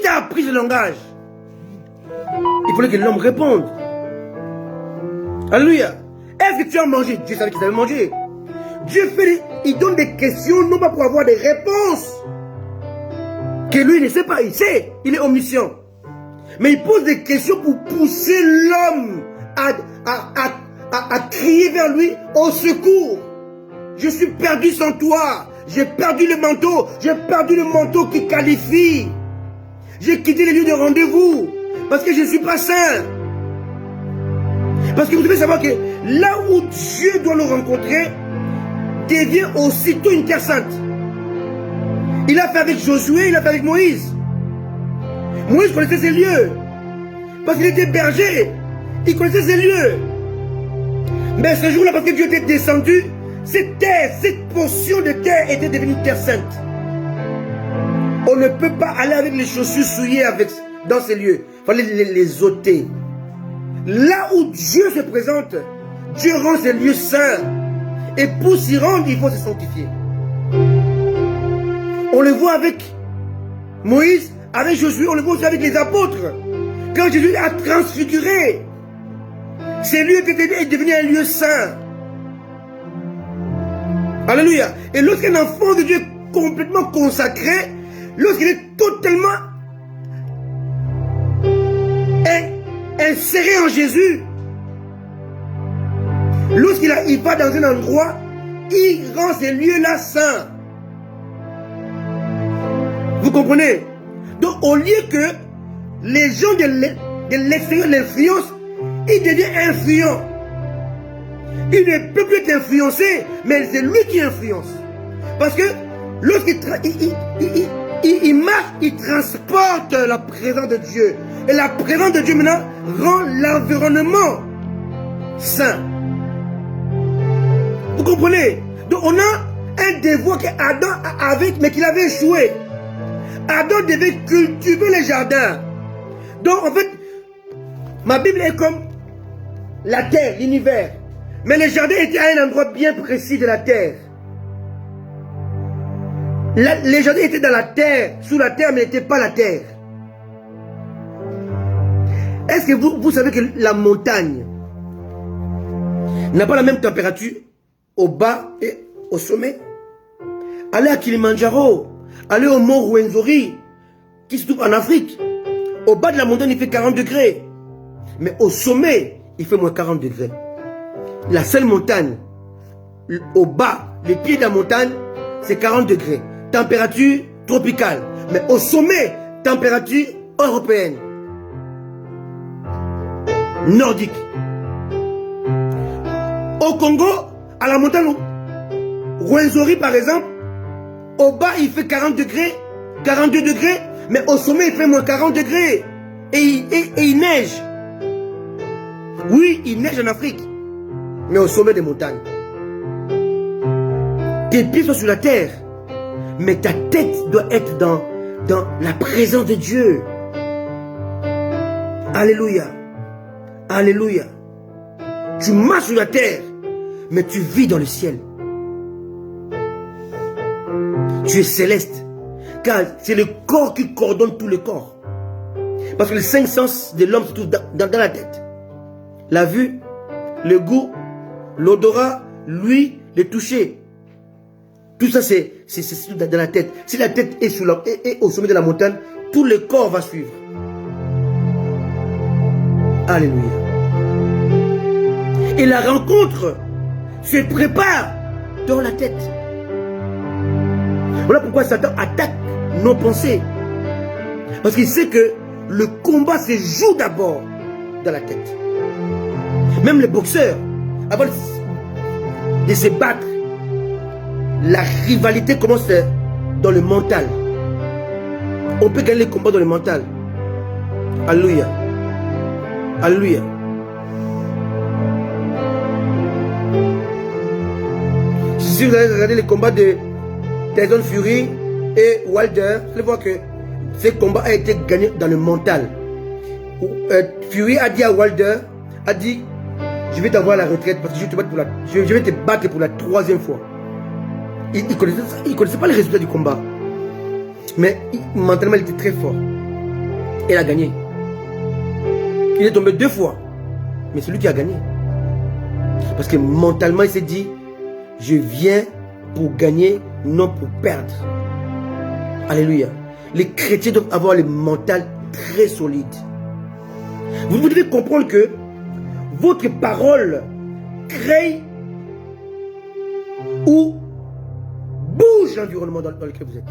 t'a appris ce langage? Il fallait que l'homme réponde. Alléluia. Est-ce que tu as mangé? Dieu savait qu'il avait mangé. Dieu il donne des questions, non pas pour avoir des réponses. Que lui ne sait pas, il sait, il est omniscient. Mais il pose des questions pour pousser l'homme à crier vers lui au secours. Je suis perdu sans toi. J'ai perdu le manteau. J'ai perdu le manteau qui qualifie. J'ai quitté les lieux de rendez-vous. Parce que je ne suis pas saint. Parce que vous devez savoir que là où Dieu doit le rencontrer, devient aussitôt une terre sainte. Il a fait avec Josué, il a fait avec Moïse. Moïse connaissait ces lieux. Parce qu'il était berger. Il connaissait ces lieux. Mais ce jour-là, parce que Dieu était descendu, cette terre, cette portion de terre était devenue terre sainte. On ne peut pas aller avec les chaussures souillées dans ces lieux. Il fallait les ôter. Là où Dieu se présente, Dieu rend ces lieux saints. Et pour s'y rendre, il faut se sanctifier. On le voit avec Moïse, avec Josué, on le voit aussi avec les apôtres. Quand Jésus a transfiguré, ces lieux étaient devenus un lieu saint. Alléluia. Et lorsqu'un enfant de Dieu est complètement consacré, lorsqu'il est totalement inséré en Jésus, lorsqu'il va dans un endroit, il rend ces lieux-là saints. Vous comprenez? Donc au lieu que les gens de l'extérieur l'influencent, il devient influent. Il ne peut plus être influencé, mais c'est lui qui influence. Parce que lorsqu'il marche, il transporte la présence de Dieu. Et la présence de Dieu maintenant rend l'environnement sain. Vous comprenez? Donc on a un devoir qu'Adam avait, mais qu'il avait échoué. Adam devait cultiver les jardins. Donc en fait, ma Bible est comme la terre, l'univers. Mais les jardins étaient à un endroit bien précis de la terre. Les jardins étaient dans la terre, sous la terre, mais n'étaient pas la terre. Est-ce que vous savez que la montagne n'a pas la même température au bas et au sommet? Allez à Kilimanjaro, allez au mont Rwenzori, qui se trouve en Afrique. Au bas de la montagne, il fait 40 degrés. Mais au sommet, il fait moins 40 degrés. La seule montagne, au bas, les pieds de la montagne, c'est 40 degrés. Température tropicale. Mais au sommet, température européenne. Nordique. Au Congo, à la montagne Rwenzori par exemple, au bas il fait 40 degrés, 42 degrés, mais au sommet il fait moins 40 degrés. Et il neige. Oui, il neige en Afrique, mais au sommet des montagnes. Tes pieds sont sur la terre, mais ta tête doit être dans la présence de Dieu. Alléluia. Alléluia. Tu marches sur la terre, mais tu vis dans le ciel. Tu es céleste. Car c'est le corps qui coordonne tout le corps. Parce que les 5 sens de l'homme se trouvent dans la tête. La vue, le goût, l'odorat, l'ouïe, le toucher. Tout ça c'est dans la tête. Si la tête est au sommet de la montagne, tout le corps va suivre. Alléluia. Et la rencontre se prépare dans la tête. Voilà pourquoi Satan attaque nos pensées. Parce qu'il sait que le combat se joue d'abord dans la tête. Même les boxeurs, avant de se battre, la rivalité commence dans le mental. On peut gagner les combats dans le mental. Alléluia. Alléluia. Si vous avez regardé les combats de Tyson Fury et Wilder, vous allez voir que ce combat a été gagné dans le mental. Fury a dit à Wilder, je vais t'avoir la retraite parce que je vais te battre pour la 3e fois. Il connaissait pas les résultats du combat. Mais mentalement, il était très fort. Et il a gagné. Il est tombé 2 fois. Mais c'est lui qui a gagné. Parce que mentalement, il s'est dit, je viens pour gagner, non pour perdre. Alléluia. Les chrétiens doivent avoir le mental très solide. Vous devez comprendre que votre parole crée ou bouge l'environnement dans lequel vous êtes.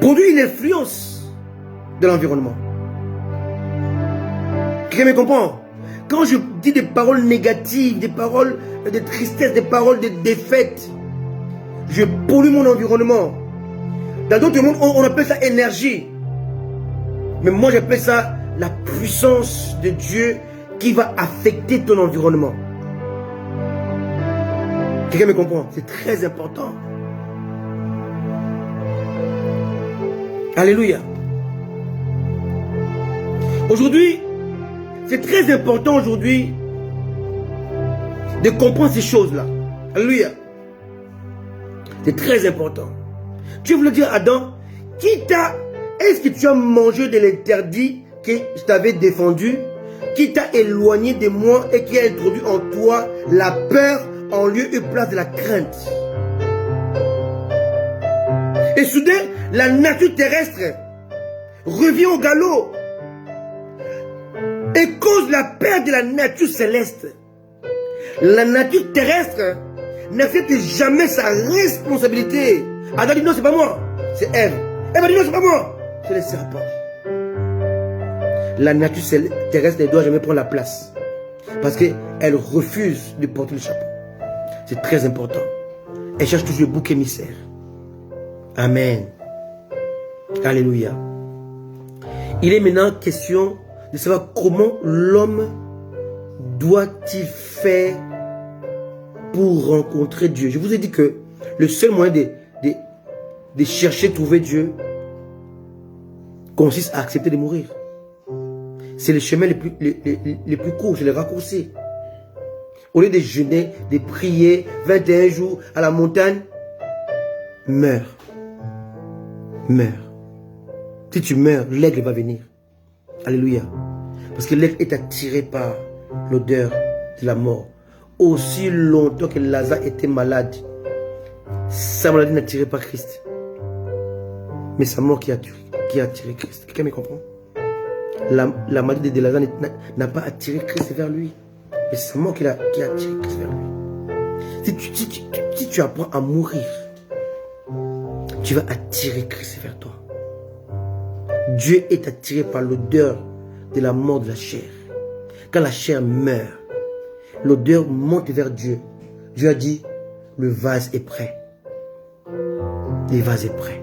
Produit une influence de l'environnement. Quelqu'un me comprend? Quand je dis des paroles négatives, des paroles de tristesse, des paroles de défaite, je pollue mon environnement. Dans d'autres mondes, on appelle ça énergie. Mais moi, j'appelle ça la puissance de Dieu qui va affecter ton environnement. Quelqu'un me comprend? C'est très important. Alléluia. Aujourd'hui, c'est très important aujourd'hui de comprendre ces choses-là. Alléluia. C'est très important. Dieu voulait dire à Adam, est-ce que tu as mangé de l'interdit que je t'avais défendu, qui t'a éloigné de moi et qui a introduit en toi la peur en lieu et place de la crainte. Et soudain, la nature terrestre revient au galop et cause la perte de la nature céleste. La nature terrestre n'accepte jamais sa responsabilité. Adam dit non, c'est pas moi, c'est Ève. Ève a dit non, c'est pas moi, c'est le serpent. La nature terrestre ne doit jamais prendre la place parce qu'elle refuse de porter le chapeau. C'est très important. Elle cherche toujours le bouc émissaire. Amen. Alléluia. Il est maintenant question de savoir comment l'homme doit-il faire pour rencontrer Dieu. Je vous ai dit que le seul moyen de chercher, trouver Dieu consiste à accepter de mourir. C'est le chemin le plus court, c'est le raccourci. Au lieu de jeûner, de prier 21 jours à la montagne, meurs. Meurs. Si tu meurs, l'aigle va venir. Alléluia. Parce que l'aigle est attiré par l'odeur de la mort. Aussi longtemps que Lazare était malade, sa maladie n'a attiré pas Christ. Mais sa mort qui a attiré Christ. Quelqu'un me comprend? La maladie de Lazare n'a pas attiré Christ vers lui. Mais c'est sa mort qui a attiré Christ vers lui. Si tu apprends à mourir, tu vas attirer Christ vers toi. Dieu est attiré par l'odeur de la mort de la chair. Quand la chair meurt, l'odeur monte vers Dieu. Dieu a dit, le vase est prêt. Le vase est prêt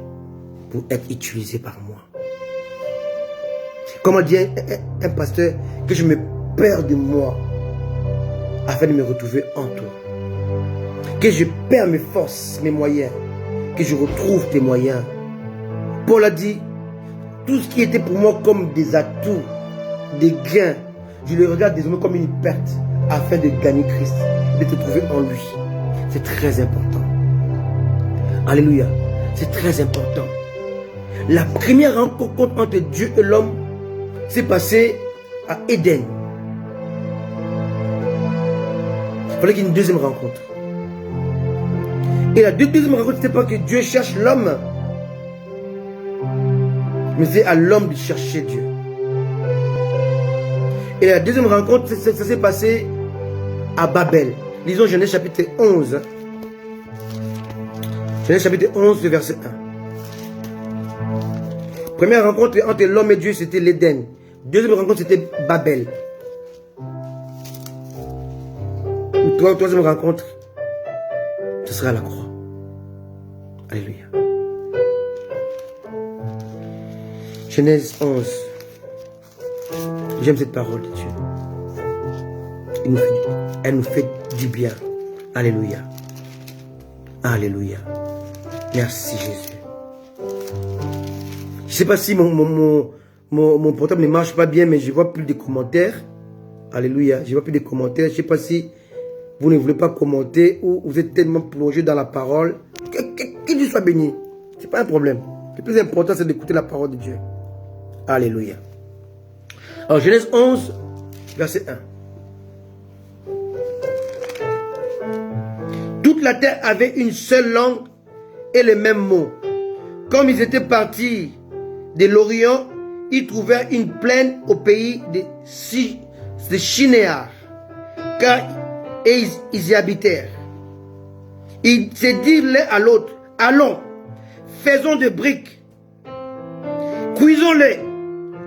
pour être utilisé par moi. Comment dire un pasteur que je me perds de moi afin de me retrouver en toi. Que je perds mes forces, mes moyens. Que je retrouve tes moyens. Paul a dit, tout ce qui était pour moi comme des atouts, des gains, je le regarde désormais comme une perte afin de gagner Christ, de te trouver en lui. C'est très important. Alléluia. C'est très important. La première rencontre entre Dieu et l'homme s'est passée à Éden. Il fallait qu'il y ait une deuxième rencontre. Et la deuxième rencontre, ce n'est pas que Dieu cherche l'homme, mais c'est à l'homme de chercher Dieu. Et la deuxième rencontre, ça s'est passé à Babel. Lisons Genèse chapitre 11. Genèse chapitre 11, verset 1. Première rencontre entre l'homme et Dieu, c'était l'Éden. Deuxième rencontre, c'était Babel. Troisième rencontre, ce sera la croix. Alléluia. Genèse 11. J'aime cette parole de Dieu. Elle nous fait du bien. Alléluia. Alléluia. Merci Jésus. Je ne sais pas si mon portable ne marche pas bien, mais je vois plus de commentaires. Alléluia. Je vois plus de commentaires. Je ne sais pas si vous ne voulez pas commenter ou vous êtes tellement plongé dans la parole. Que Dieu soit béni. Ce n'est pas un problème. Le plus important, c'est d'écouter la parole de Dieu. Alléluia. Alors, Genèse 11, verset 1. Toute la terre avait une seule langue et les mêmes mots. Comme ils étaient partis de l'Orient, ils trouvèrent une plaine au pays de Shinéar, et ils y habitèrent. Ils se dirent l'un à l'autre, allons, faisons des briques, cuisons-les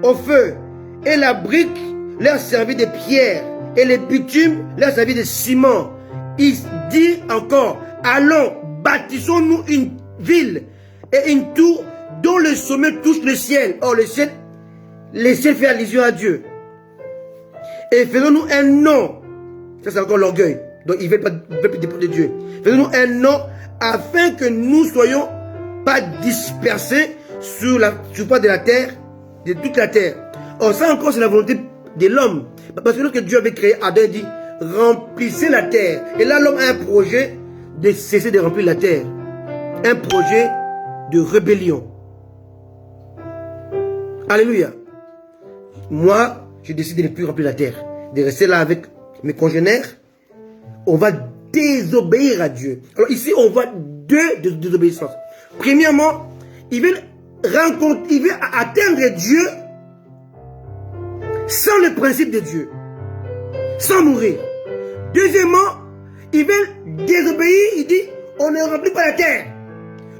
au feu, et la brique leur servit de pierre, et le bitume leur servit de ciment. Ils dirent encore, allons, bâtissons-nous une ville et une tour dont le sommet touche le ciel. Or, le ciel fait allusion à Dieu. Et faisons-nous un nom. Ça, c'est encore l'orgueil. Donc, ils ne veulent pas dépendre de Dieu. Faisons-nous un nom afin que nous ne soyons pas dispersés sur pas de la terre, de toute la terre. Or, ça encore, c'est la volonté de l'homme. Parce que lorsque Dieu avait créé Adam, il dit, remplissez la terre. Et là, l'homme a un projet de cesser de remplir la terre. Un projet de rébellion. Alléluia. Moi, je décide de ne plus remplir la terre. De rester là avec mes congénères. On va désobéir à Dieu. Alors ici, on voit deux désobéissances. Premièrement, il veut atteindre Dieu sans le principe de Dieu. Sans mourir. Deuxièmement, il veut désobéir, il dit, on ne remplit pas la terre.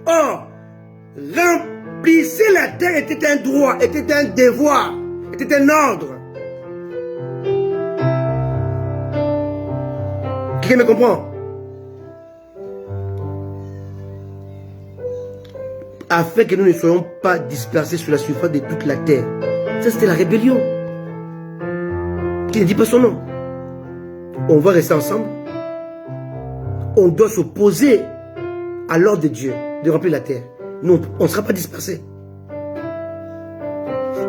Or, remplissez la terre était un droit, était un devoir, était un ordre. Quelqu'un me comprend? Afin que nous ne soyons pas dispersés sur la surface de toute la terre. Ça, c'était la rébellion. Qui ne dit pas son nom. On va rester ensemble. On doit s'opposer à l'ordre de Dieu de remplir la terre. Nous, on ne sera pas dispersés.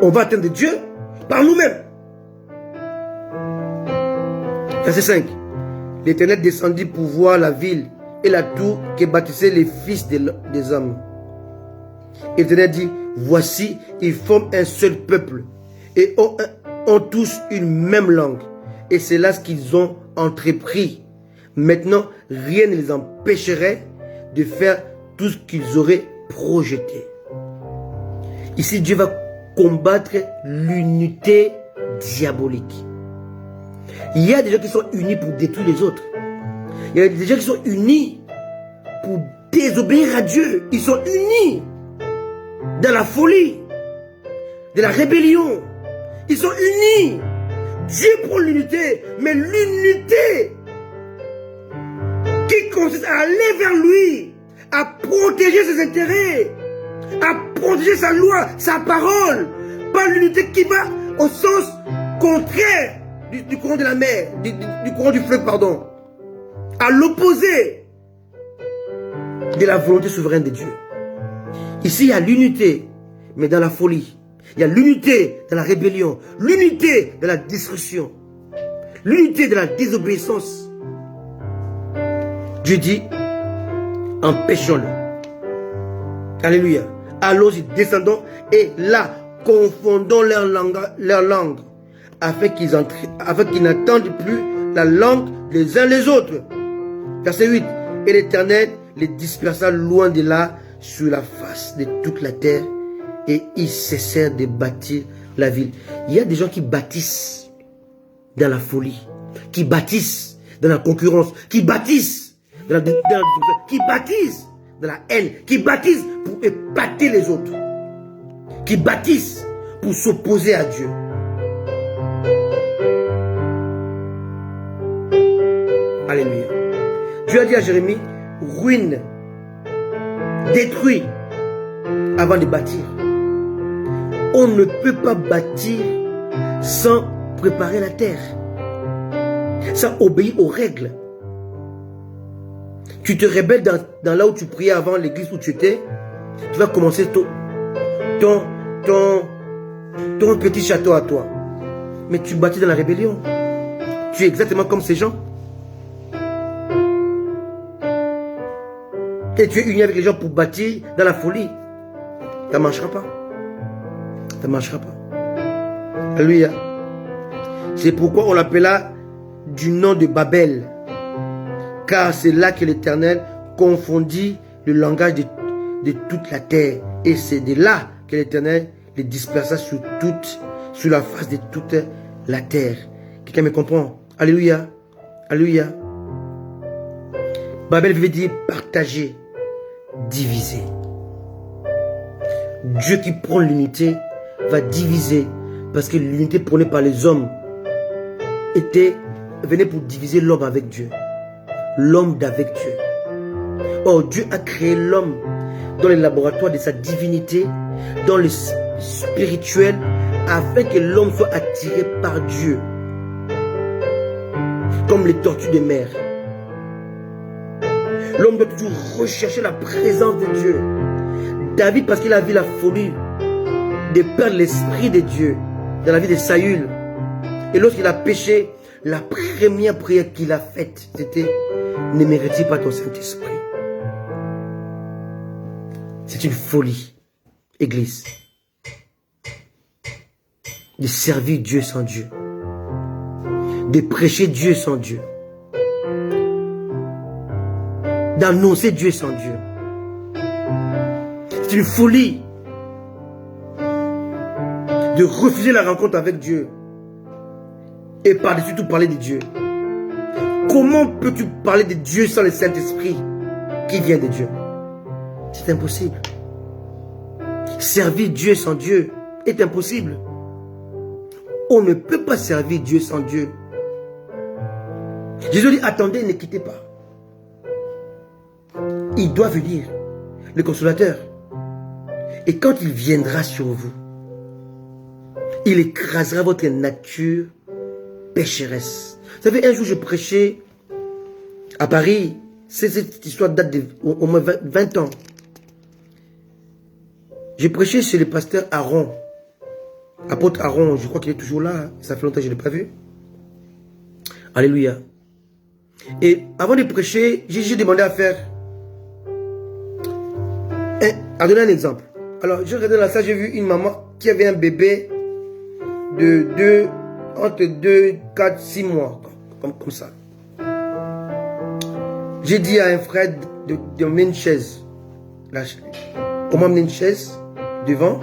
On va atteindre Dieu par nous-mêmes. Verset 5. L'Éternel descendit pour voir la ville et la tour que bâtissaient les fils des hommes. L'Éternel dit, voici, ils forment un seul peuple et ont tous une même langue. Et c'est là ce qu'ils ont entrepris. Maintenant, rien ne les empêcherait de faire tout ce qu'ils auraient projeté. Ici, Dieu va combattre l'unité diabolique. Il y a des gens qui sont unis pour détruire les autres. Il y a des gens qui sont unis pour désobéir à Dieu. Ils sont unis dans la folie, de la rébellion. Ils sont unis. Dieu prend l'unité, mais l'unité qui consiste à aller vers lui, à protéger ses intérêts, à protéger sa loi, sa parole, pas l'unité qui va au sens contraire du courant de la mer, du courant du fleuve, pardon, à l'opposé de la volonté souveraine de Dieu. Ici, il y a l'unité, mais dans la folie. Il y a l'unité dans la rébellion, l'unité dans la destruction, l'unité de la désobéissance. Dieu dit, empêchons-le. Alléluia. Allons-y, descendons et là, confondons leur langue, afin qu'ils n'entendent plus la langue les uns les autres. Verset 8. Et l'Éternel les dispersa loin de là sur la face de toute la terre. Et ils cessèrent de bâtir la ville. Il y a des gens qui bâtissent dans la folie, qui bâtissent dans la concurrence, qui bâtissent dans la haine, qui bâtissent pour épater les autres, qui bâtissent pour s'opposer à Dieu. Alléluia. Dieu a dit à Jérémie, ruine, détruis avant de bâtir. On ne peut pas bâtir sans préparer la terre, sans obéir aux règles. Tu te rebelles dans là où tu priais avant l'église où tu étais, tu vas commencer ton petit château à toi. Mais tu bâtis dans la rébellion. Tu es exactement comme ces gens. Et tu es uni avec les gens pour bâtir dans la folie. Ça ne marchera pas. Ça ne marchera pas. Alléluia. C'est pourquoi on l'appela du nom de Babel. Car c'est là que l'Éternel confondit le langage de toute la terre. Et c'est de là que l'Éternel les dispersa sur la face de toute la terre. Quelqu'un me comprend? Alléluia. Alléluia. Babel veut dire partager, diviser. Dieu qui prend l'unité va diviser. Parce que l'unité prônée par les hommes venait pour diviser l'homme avec Dieu. L'homme d'avec Dieu. Or, Dieu a créé l'homme dans les laboratoires de sa divinité, dans le spirituel, afin que l'homme soit attiré par Dieu. Comme les tortues de mer. L'homme doit toujours rechercher la présence de Dieu. David, parce qu'il a vu la folie de perdre l'esprit de Dieu dans la vie de Saül. Et lorsqu'il a péché, la première prière qu'il a faite, c'était « Ne me retire pas ton Saint-Esprit ». C'est une folie, Église, de servir Dieu sans Dieu, de prêcher Dieu sans Dieu, d'annoncer Dieu sans Dieu. C'est une folie de refuser la rencontre avec Dieu et par-dessus tout parler de Dieu. Comment peux-tu parler de Dieu sans le Saint-Esprit qui vient de Dieu? C'est impossible. Servir Dieu sans Dieu est impossible. On ne peut pas servir Dieu sans Dieu. Jésus dit, attendez, ne quittez pas. Il doit venir, le consolateur. Et quand il viendra sur vous, il écrasera votre nature pécheresse. Vous savez, un jour je prêchais à Paris. Cette histoire date au moins 20 ans. J'ai prêché chez le pasteur Aaron. Apôtre Aaron, je crois qu'il est toujours là. Ça fait longtemps que je ne l'ai pas vu. Alléluia. Et avant de prêcher, j'ai demandé à faire... à donner un exemple. Alors, je regardais dans la salle, j'ai vu une maman qui avait un bébé entre 2, 4, 6 mois. Comme ça. J'ai dit à un frère de mettre une chaise. On m'a amené une chaise devant.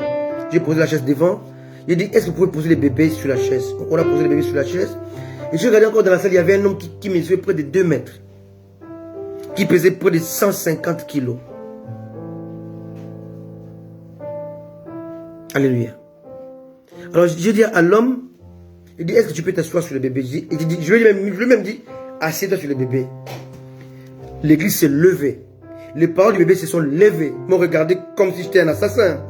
J'ai posé la chaise devant. J'ai dit, est-ce que vous pouvez poser les bébés sur la chaise? On a posé les bébés sur la chaise. Et je regardais encore dans la salle, il y avait un homme qui mesurait près de 2 mètres. Qui pesait près de 150 kilos. Alléluia. Alors j'ai dit à l'homme, il dit, est-ce que tu peux t'asseoir sur le bébé? Je lui ai même dit, assieds-toi sur le bébé. L'église s'est levée. Les parents du bébé se sont levés. Ils m'ont regardé comme si j'étais un assassin.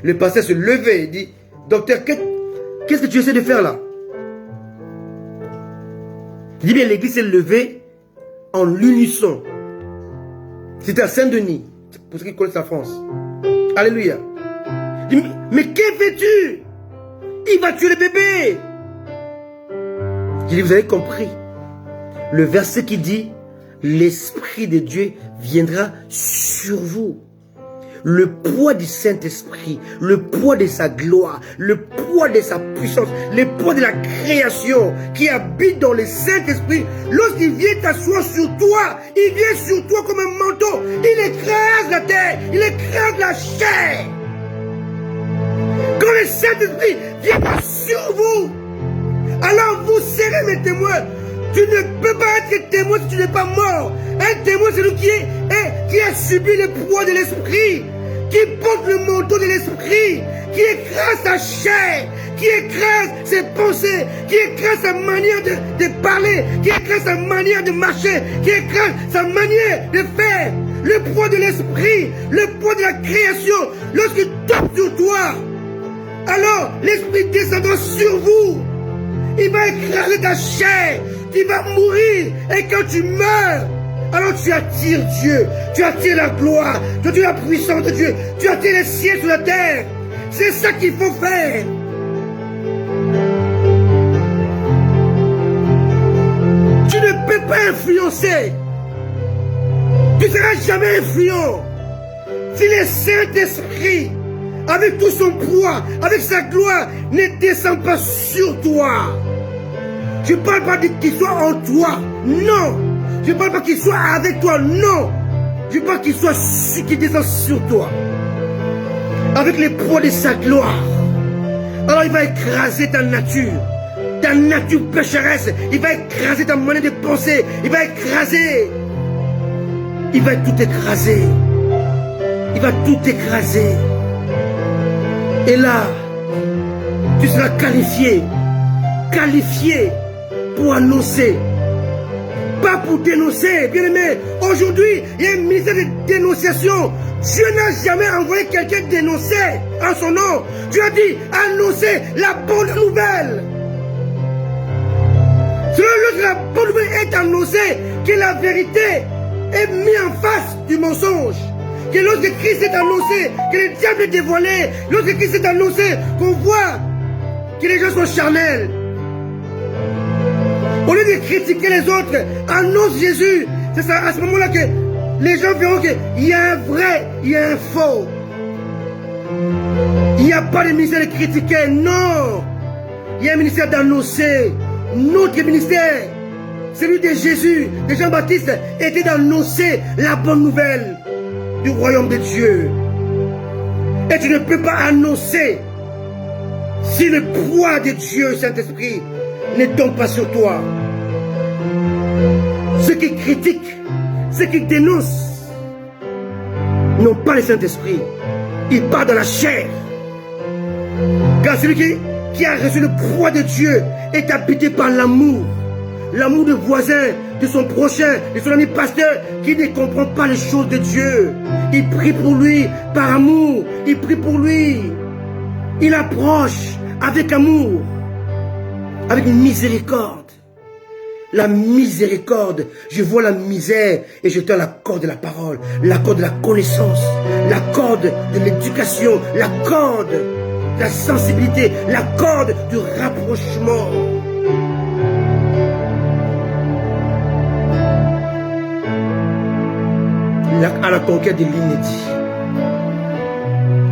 Le pasteur se levait. Il dit, docteur, qu'est-ce que tu essaies de faire là? Il dit bien, l'église s'est levée en l'unisson. C'était à Saint-Denis. Pour ceux qui connaissent la France. Alléluia. Il dit, mais que fais-tu? Il va tuer le bébé. J'ai dit, vous avez compris. Le verset qui dit, l'Esprit de Dieu viendra sur vous. Le poids du Saint-Esprit, le poids de sa gloire, le poids de sa puissance, le poids de la création qui habite dans le Saint-Esprit, lorsqu'il vient t'asseoir sur toi, il vient sur toi comme un manteau, il écrase la terre, il écrase la chair. Quand le Saint-Esprit vient sur vous, alors vous serez mes témoins. Tu ne peux pas être témoin si tu n'es pas mort. Un témoin, c'est lui qui a subi le poids de l'esprit, qui porte le manteau de l'esprit, qui écrase sa chair, qui écrase ses pensées, qui écrase sa manière de parler, qui écrase sa manière de marcher, qui écrase sa manière de faire. Le poids de l'esprit, le poids de la création, lorsqu'il tombe sur toi, alors l'esprit descendra sur vous. Il va écraser ta chair. Tu vas mourir. Et quand tu meurs, alors tu attires Dieu. Tu attires la gloire. Tu attires la puissance de Dieu. Tu attires les cieux sur la terre. C'est ça qu'il faut faire. Tu ne peux pas influencer. Tu ne seras jamais influent. Si le Saint-Esprit avec tout son poids, avec sa gloire, ne descend pas sur toi. Je ne parle pas qu'il soit en toi, non. Je ne parle pas qu'il soit avec toi, non. Je parle qu'il descend sur toi. Avec les poids de sa gloire. Alors il va écraser ta nature pécheresse. Il va écraser ta manière de penser. Il va écraser. Il va tout écraser. Il va tout écraser. Et là, tu seras qualifié pour annoncer. Pas pour dénoncer, bien aimé. Aujourd'hui, il y a un ministère de dénonciation. Dieu n'a jamais envoyé quelqu'un dénoncer en son nom. Dieu a dit annoncer la bonne nouvelle. Selon l'autre, la bonne nouvelle est annoncée, que la vérité est mise en face du mensonge. Que lorsque Christ est annoncé, que le diable est dévoilé, lorsque Christ est annoncé, qu'on voit que les gens sont charnels. Au lieu de critiquer les autres, annonce Jésus. C'est ça, à ce moment-là que les gens verront qu'il y a un vrai, il y a un faux. Il n'y a pas de ministère de critiquer, non. Il y a un ministère d'annoncer. Notre ministère, celui de Jésus, de Jean-Baptiste, était d'annoncer la bonne nouvelle du royaume de Dieu. Et tu ne peux pas annoncer si le poids de Dieu, Saint-Esprit, ne tombe pas sur toi. Ceux qui critiquent, ceux qui dénoncent, n'ont pas le Saint-Esprit. Ils partent dans la chair. Car celui qui a reçu le poids de Dieu est habité par l'amour. L'amour du voisin, de son prochain, de son ami pasteur, qui ne comprend pas les choses de Dieu. Il prie pour lui par amour. Il prie pour lui. Il approche avec amour, avec miséricorde. La miséricorde, je vois la misère et je tends la corde de la parole, la corde de la connaissance, la corde de l'éducation, la corde de la sensibilité, la corde du rapprochement. À la conquête de l'inédit.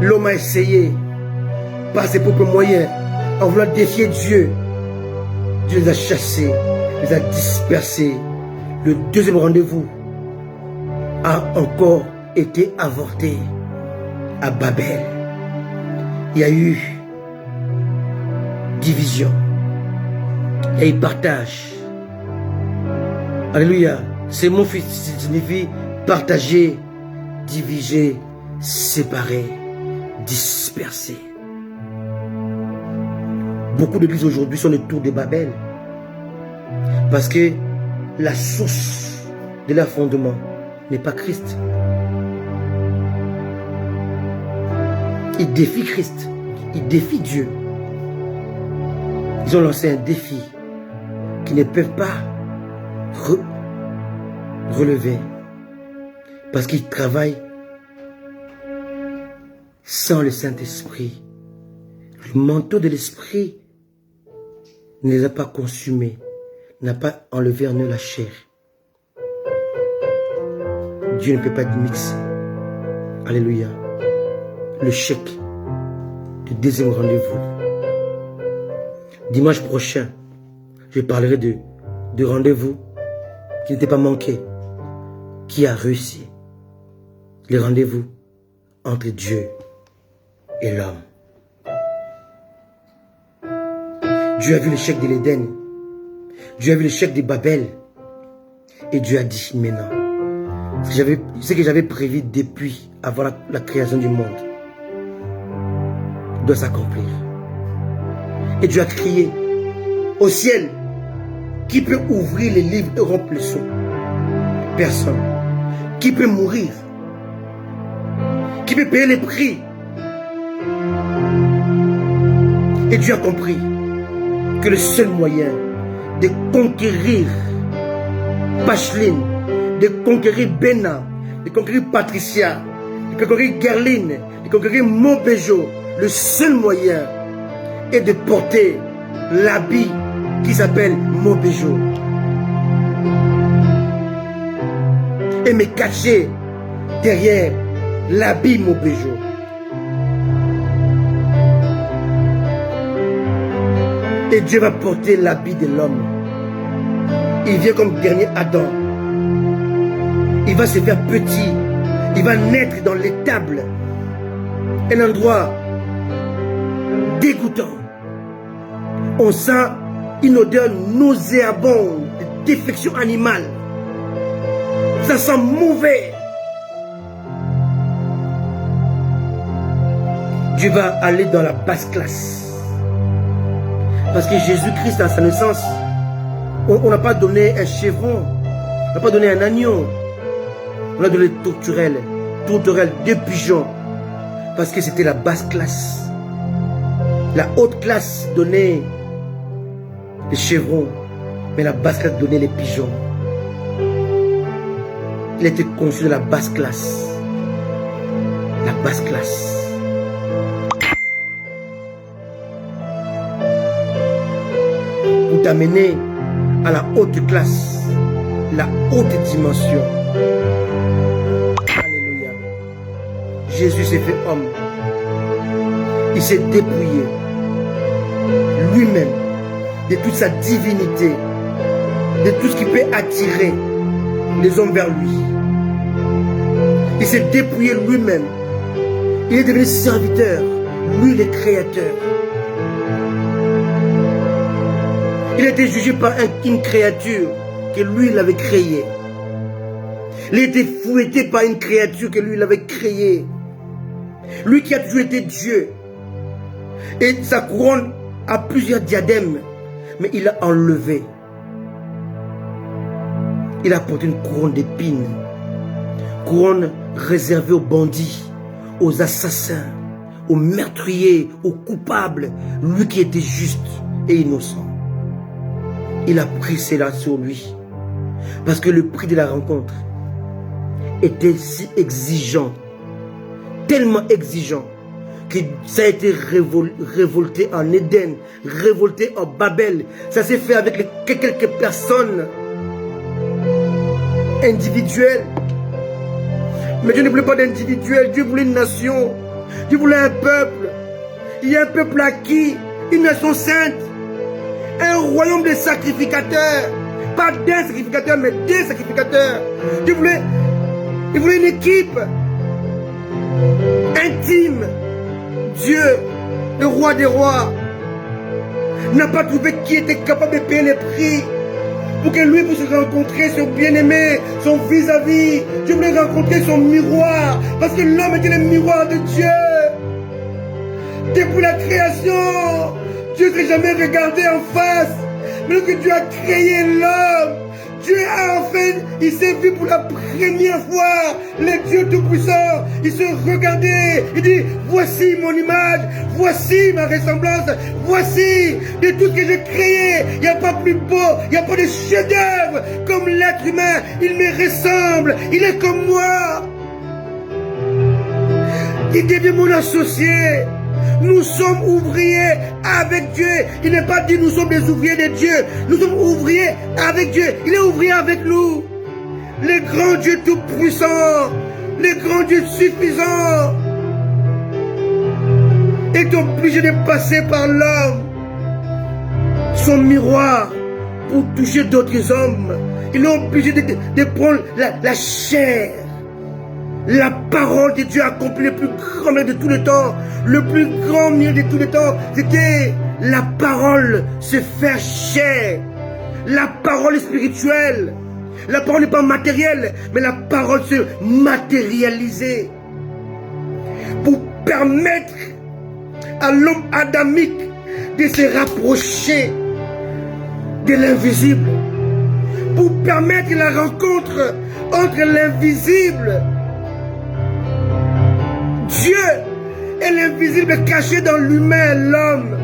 L'homme a essayé, par ses propres moyens, en voulant défier Dieu. Dieu les a chassés, les a dispersés. Le deuxième rendez-vous a encore été avorté à Babel. Il y a eu division. Il y a eu partage. Alléluia. Ces mots signifient partager, diviser, séparer, disperser. Beaucoup d'églises aujourd'hui sont autour de Babel. Parce que la source de leur fondement n'est pas Christ. Ils défient Christ. Ils défient Dieu. Ils ont lancé un défi qu'ils ne peuvent pas relever. Parce qu'ils travaillent sans le Saint-Esprit. Le manteau de l'Esprit ne les a pas consumés, n'a pas enlevé en eux la chair. Dieu ne peut pas mixer. Alléluia. Le chèque du deuxième rendez-vous. Dimanche prochain, je parlerai de rendez-vous qui n'était pas manqué, qui a réussi. Le rendez-vous entre Dieu et l'homme. Dieu a vu l'échec de l'Éden. Dieu a vu l'échec de Babel. Et Dieu a dit maintenant, ce que j'avais prévu depuis avant la création du monde doit s'accomplir. Et Dieu a crié au ciel, qui peut ouvrir les livres et rompre les sceaux? Personne. Qui peut mourir? Qui peut payer les prix? Et Dieu a compris que le seul moyen de conquérir Bacheline, de conquérir Bena, de conquérir Patricia, de conquérir Gerline, de conquérir Montbéjo, le seul moyen est de porter l'habit qui s'appelle Montbéjo et me cacher derrière l'habit Montbéjo. Et Dieu va porter l'habit de l'homme. Il vient comme dernier Adam. Il va se faire petit. Il va naître dans l'étable. Un endroit dégoûtant. On sent une odeur nauséabonde, de défection animale. Ça sent mauvais. Dieu va aller dans la basse classe. Parce que Jésus-Christ, à sa naissance, on n'a pas donné un chevron, on n'a pas donné un agneau. On a donné tourterelle, deux pigeons. Parce que c'était la basse classe. La haute classe donnait les chevrons, mais la basse classe donnait les pigeons. Il était conçu de la basse classe. La basse classe. Pour t'amener à la haute classe, la haute dimension. Alléluia. Jésus s'est fait homme. Il s'est dépouillé lui-même de toute sa divinité, de tout ce qui peut attirer les hommes vers lui. Il s'est dépouillé lui-même. Il est devenu serviteur, lui le créateur. Il a été jugé par une créature que lui l'avait créée. Il a été fouetté par une créature que lui l'avait créée. Lui qui a toujours été Dieu. Et sa couronne a plusieurs diadèmes, mais il a enlevé. Il a porté une couronne d'épines. Couronne réservée aux bandits, aux assassins, aux meurtriers, aux coupables. Lui qui était juste et innocent. Il a pris cela sur lui. Parce que le prix de la rencontre était si exigeant. Tellement exigeant. Que ça a été révolté en Éden. Révolté en Babel. Ça s'est fait avec quelques personnes individuelles. Mais Dieu ne voulait pas d'individuel. Dieu voulait une nation. Dieu voulait un peuple. Il y a un peuple acquis. Une nation sainte. Un royaume de sacrificateurs. Pas d'un sacrificateur, mais des sacrificateurs. Dieu voulait une équipe intime. Dieu, le roi des rois, n'a pas trouvé qui était capable de payer les prix pour que lui puisse rencontrer son bien-aimé, son vis-à-vis. Dieu voulait rencontrer son miroir, parce que l'homme était le miroir de Dieu. Depuis la création, Dieu ne s'est jamais regardé en face. Mais lorsque Dieu a créé l'homme, Dieu a enfin, il s'est vu pour la première fois, le Dieu Tout-Puissant. Il se regardait, il dit, voici mon image, voici ma ressemblance, voici de tout ce que j'ai créé. Il n'y a pas plus beau, il n'y a pas de chef-d'œuvre comme l'être humain. Il me ressemble, il est comme moi. Il devient mon associé. Nous sommes ouvriers avec Dieu. Il n'est pas dit nous sommes des ouvriers de Dieu. Nous sommes ouvriers avec Dieu. Il est ouvrier avec nous. Le grand Dieu tout-puissant, le grand Dieu suffisant est obligé de passer par l'homme, son miroir, pour toucher d'autres hommes. Il est obligé de prendre la chair. La parole de Dieu a accompli le plus grand miracle de tout le temps. Le plus grand miracle de tout le temps, c'était la parole se faire chair. La parole spirituelle. La parole n'est pas matérielle, mais la parole se matérialiser. Pour permettre à l'homme adamique de se rapprocher de l'invisible. Pour permettre la rencontre entre l'invisible, Dieu, et l'invisible caché dans l'humain, l'homme.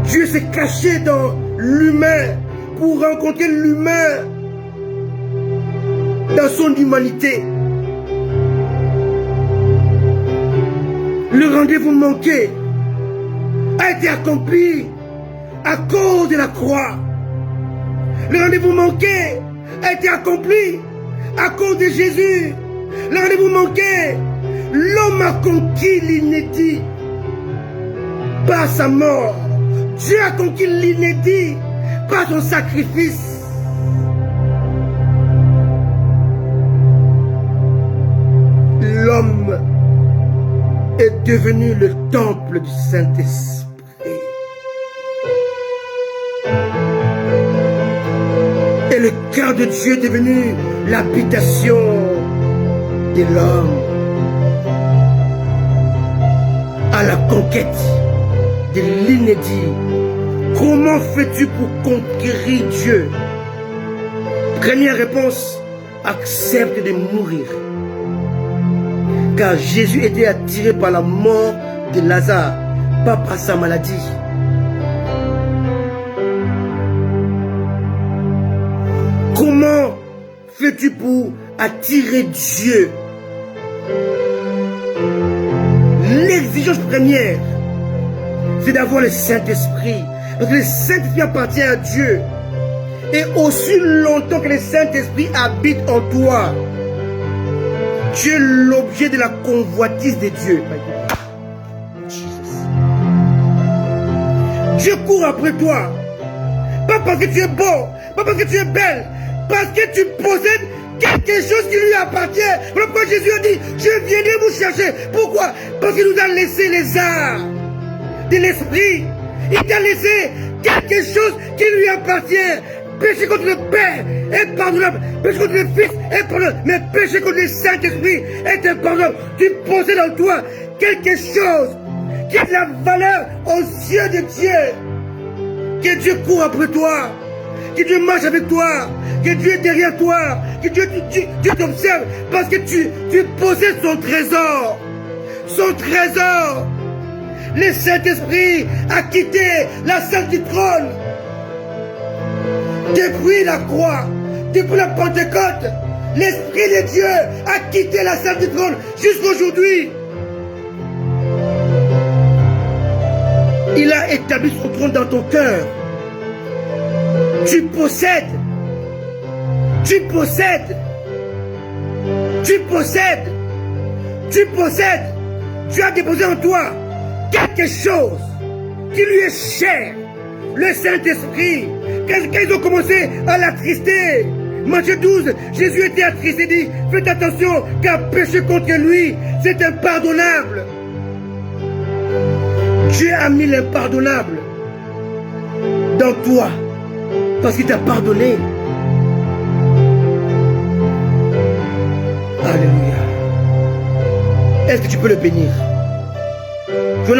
Dieu s'est caché dans l'humain pour rencontrer l'humain dans son humanité. Le rendez-vous manqué a été accompli à cause de la croix. Le rendez-vous manqué a été accompli à cause de Jésus. Le rendez-vous manqué, l'homme a conquis l'inédit par sa mort. Dieu a conquis l'inédit par son sacrifice. L'homme est devenu le temple du Saint-Esprit. Et le cœur de Dieu est devenu l'habitation de l'homme. À la conquête de l'inédit. Comment fais-tu pour conquérir Dieu? Première réponse, accepte de mourir. Car Jésus était attiré par la mort de Lazare, pas par sa maladie. Comment fais-tu pour attirer Dieu? L'exigence première, c'est d'avoir le Saint-Esprit. Parce que le Saint-Esprit appartient à Dieu. Et aussi longtemps que le Saint-Esprit habite en toi, tu es l'objet de la convoitise de Dieu. Dieu court après toi. Pas parce que tu es beau, pas parce que tu es belle, parce que tu possèdes quelque chose qui lui appartient. Voilà pourquoi Jésus a dit, je viendrai vous chercher. Pourquoi? Parce qu'il nous a laissé les arts de l'esprit. Il t'a laissé quelque chose qui lui appartient. Péché contre le Père est pardonnable. Péché contre le Fils est pardonnable. Mais péché contre le Saint-Esprit est impardonnable. Tu possèdes en toi quelque chose qui a de la valeur aux yeux de Dieu. Que Dieu court après toi. Que Dieu marche avec toi. Que Dieu est derrière toi. Que Dieu t'observe. Parce que tu possèdes son trésor. Son trésor. Le Saint-Esprit a quitté la salle du trône. Depuis la croix, depuis la Pentecôte, l'Esprit de Dieu a quitté la salle du trône jusqu'aujourd'hui. Il a établi son trône dans ton cœur. Tu possèdes. Tu possèdes. Tu possèdes. Tu possèdes. Tu as déposé en toi quelque chose qui lui est cher. Le Saint-Esprit. Quand ils ont commencé à l'attrister, Matthieu 12, Jésus était attristé, dit, faites attention, car péché contre lui, c'est impardonnable. Dieu a mis l'impardonnable dans toi, parce qu'il t'a pardonné. Alléluia. Est-ce que tu peux le bénir? Je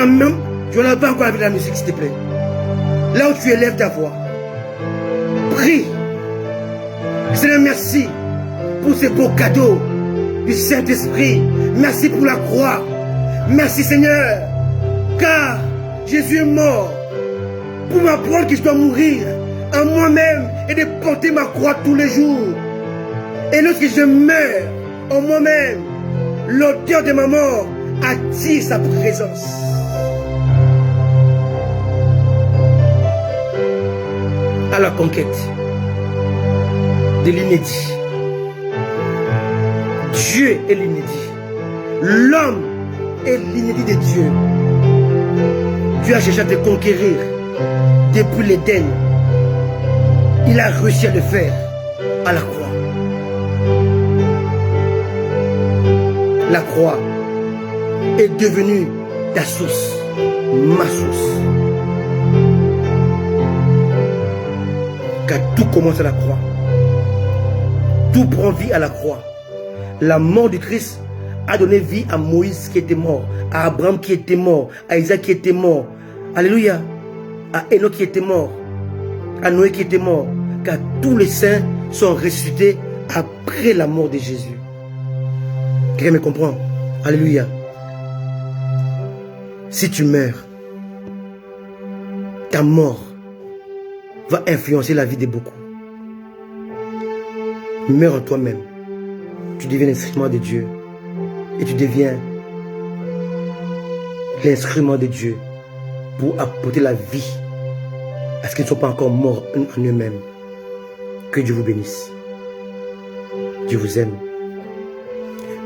n'en pas encore avec la musique, s'il te plaît. Là où tu élèves ta voix, prie. Seigneur, merci pour ce beau cadeau du Saint-Esprit. Merci pour la croix. Merci Seigneur, car Jésus est mort pour m'apprendre que je dois mourir en moi-même et de porter ma croix tous les jours. Et lorsque je meurs en moi-même, l'auteur de ma mort attire sa présence. À la conquête de l'inédit. Dieu est l'inédit. L'homme est l'inédit de Dieu. Dieu a cherché à te conquérir depuis l'Éden. Il a réussi à le faire à la croix. La croix est devenue ta source, ma source. Car tout commence à la croix. Tout prend vie à la croix. La mort du Christ a donné vie à Moïse qui était mort, à Abraham qui était mort, à Isaac qui était mort. Alléluia. À Enoch qui était mort, à Noé qui était mort. Car tous les saints sont ressuscités après la mort de Jésus. Quelqu'un me comprend? Alléluia. Si tu meurs, ta mort va influencer la vie de beaucoup. Meurs en toi-même. Tu deviens l'instrument de Dieu. Et tu deviens l'instrument de Dieu pour apporter la vie à ce qu'ils ne sont pas encore morts en eux-mêmes. Que Dieu vous bénisse. Dieu vous aime.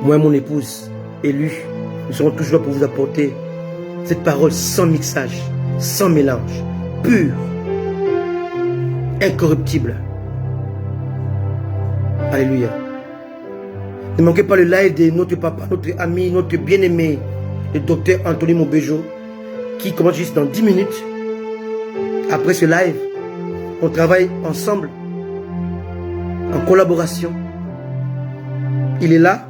Moi et mon épouse, élue, nous serons toujours là pour vous apporter cette parole sans mixage, sans mélange, pur, incorruptible. Alléluia. Ne manquez pas le live de notre papa, notre ami, notre bien-aimé, le docteur Anthony Mobejo, qui commence juste dans 10 minutes. Après ce live, on travaille ensemble, en collaboration. Il est là.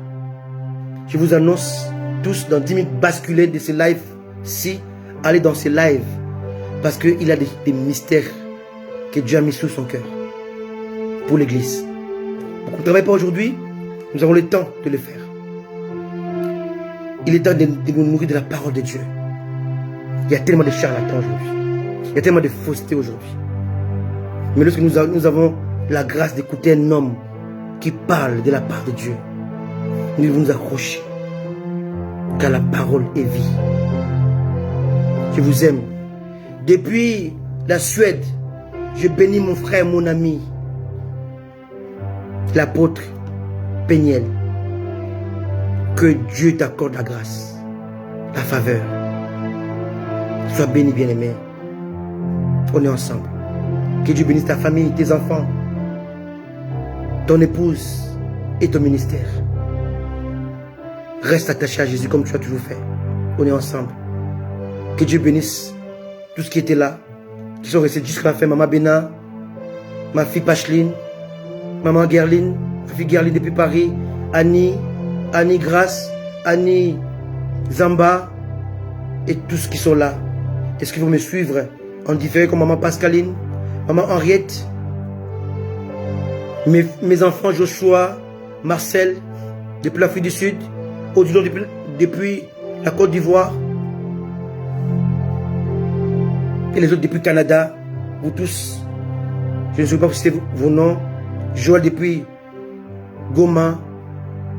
Je vous annonce tous dans 10 minutes basculer de ce live-ci, aller dans ce live, parce qu'il a des mystères que Dieu a mis sous son cœur pour l'église. On ne travaille pas aujourd'hui, nous avons le temps de le faire. Il est temps de nous nourrir de la parole de Dieu. Il y a tellement de charlatans aujourd'hui. Il y a tellement de fausseté aujourd'hui. Mais lorsque nous avons la grâce d'écouter un homme qui parle de la part de Dieu, nous devons nous accrocher. Car la parole est vie. Je vous aime. Depuis la Suède, je bénis mon frère, mon ami, l'apôtre Péniel. Que Dieu t'accorde la grâce, la faveur. Sois béni, bien-aimé. On est ensemble. Que Dieu bénisse ta famille, tes enfants, ton épouse et ton ministère. Reste attaché à Jésus comme tu as toujours fait. On est ensemble. Que Dieu bénisse tous ceux qui étaient là, qui sont restés jusqu'à la fin. Maman Béna, ma fille Pacheline, maman Gerline, ma fille Gerline depuis Paris, Annie Grace, Annie Zamba et tous ceux qui sont là. Est-ce qu'ils vont me suivre en différé comme maman Pascaline, maman Henriette, mes enfants Joshua, Marcel, depuis l'Afrique du Sud, Odilon depuis la Côte d'Ivoire, et les autres depuis le Canada, vous tous, je ne sais pas si c'est vos noms, Joël depuis Goma,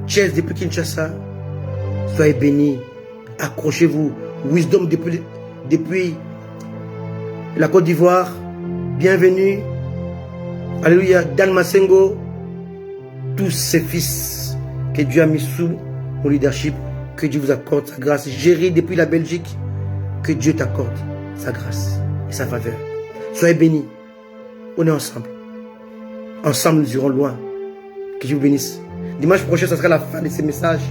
Chess depuis Kinshasa, soyez bénis, accrochez-vous, Wisdom depuis la Côte d'Ivoire, bienvenue, alléluia, Dan Masengo, tous ces fils que Dieu a mis sous mon leadership, que Dieu vous accorde sa grâce. Géry depuis la Belgique, que Dieu t'accorde sa grâce et sa faveur. Soyez bénis, on est ensemble. Ensemble nous irons loin. Que Dieu vous bénisse. Dimanche prochain, ça sera la fin de ces messages.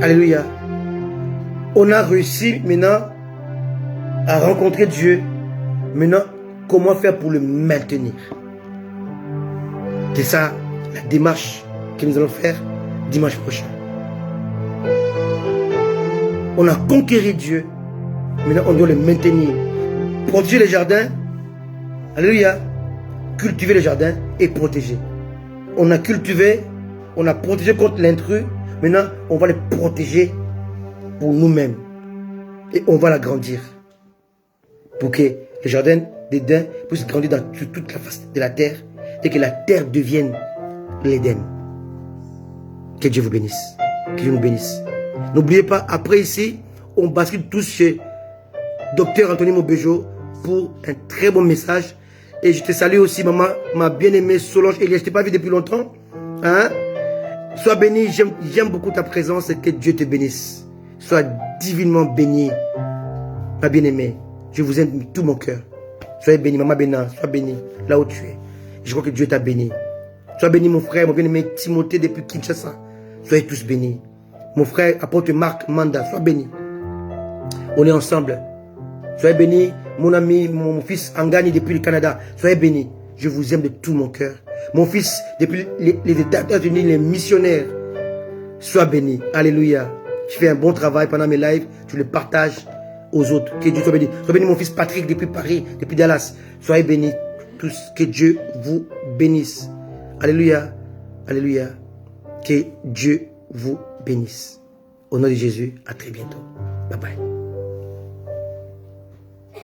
Alléluia. On a réussi maintenant à rencontrer Dieu. Maintenant, comment faire pour le maintenir? C'est ça la démarche que nous allons faire dimanche prochain. On a conquéri Dieu. Maintenant, on doit le maintenir. Protéger les jardins. Alléluia. Cultiver les jardins et protéger. On a cultivé, on a protégé contre l'intrus. Maintenant, on va les protéger pour nous-mêmes. Et on va l'agrandir. Pour que les jardins d'Éden puissent grandir dans toute la face de la terre. Et que la terre devienne l'Éden. Que Dieu vous bénisse. Que Dieu nous bénisse. N'oubliez pas, après ici, on bascule tous chez Docteur Anthony Mobejo pour un très bon message. Et je te salue aussi, maman, ma bien-aimée Solange Elia. Je ne t'ai pas vu depuis longtemps. Hein? Sois béni, j'aime beaucoup ta présence et que Dieu te bénisse. Sois divinement béni, ma bien-aimée. Je vous aime de tout mon cœur. Soyez béni, maman Bénin, sois béni là où tu es. Je crois que Dieu t'a béni. Sois béni, mon frère, mon bien-aimé Timothée depuis Kinshasa. Soyez tous bénis. Mon frère, apôtre Marc Manda, sois béni. On est ensemble. Soyez bénis, mon ami, mon fils Angani depuis le Canada. Soyez bénis. Je vous aime de tout mon cœur. Mon fils depuis les États-Unis, les missionnaires. Sois béni. Alléluia. Tu fais un bon travail pendant mes lives. Tu le partages aux autres. Que Dieu soit béni. Sois béni, mon fils Patrick depuis Paris, depuis Dallas. Soyez bénis tous. Que Dieu vous bénisse. Alléluia. Alléluia. Que Dieu vous bénisse. Au nom de Jésus, à très bientôt. Bye bye.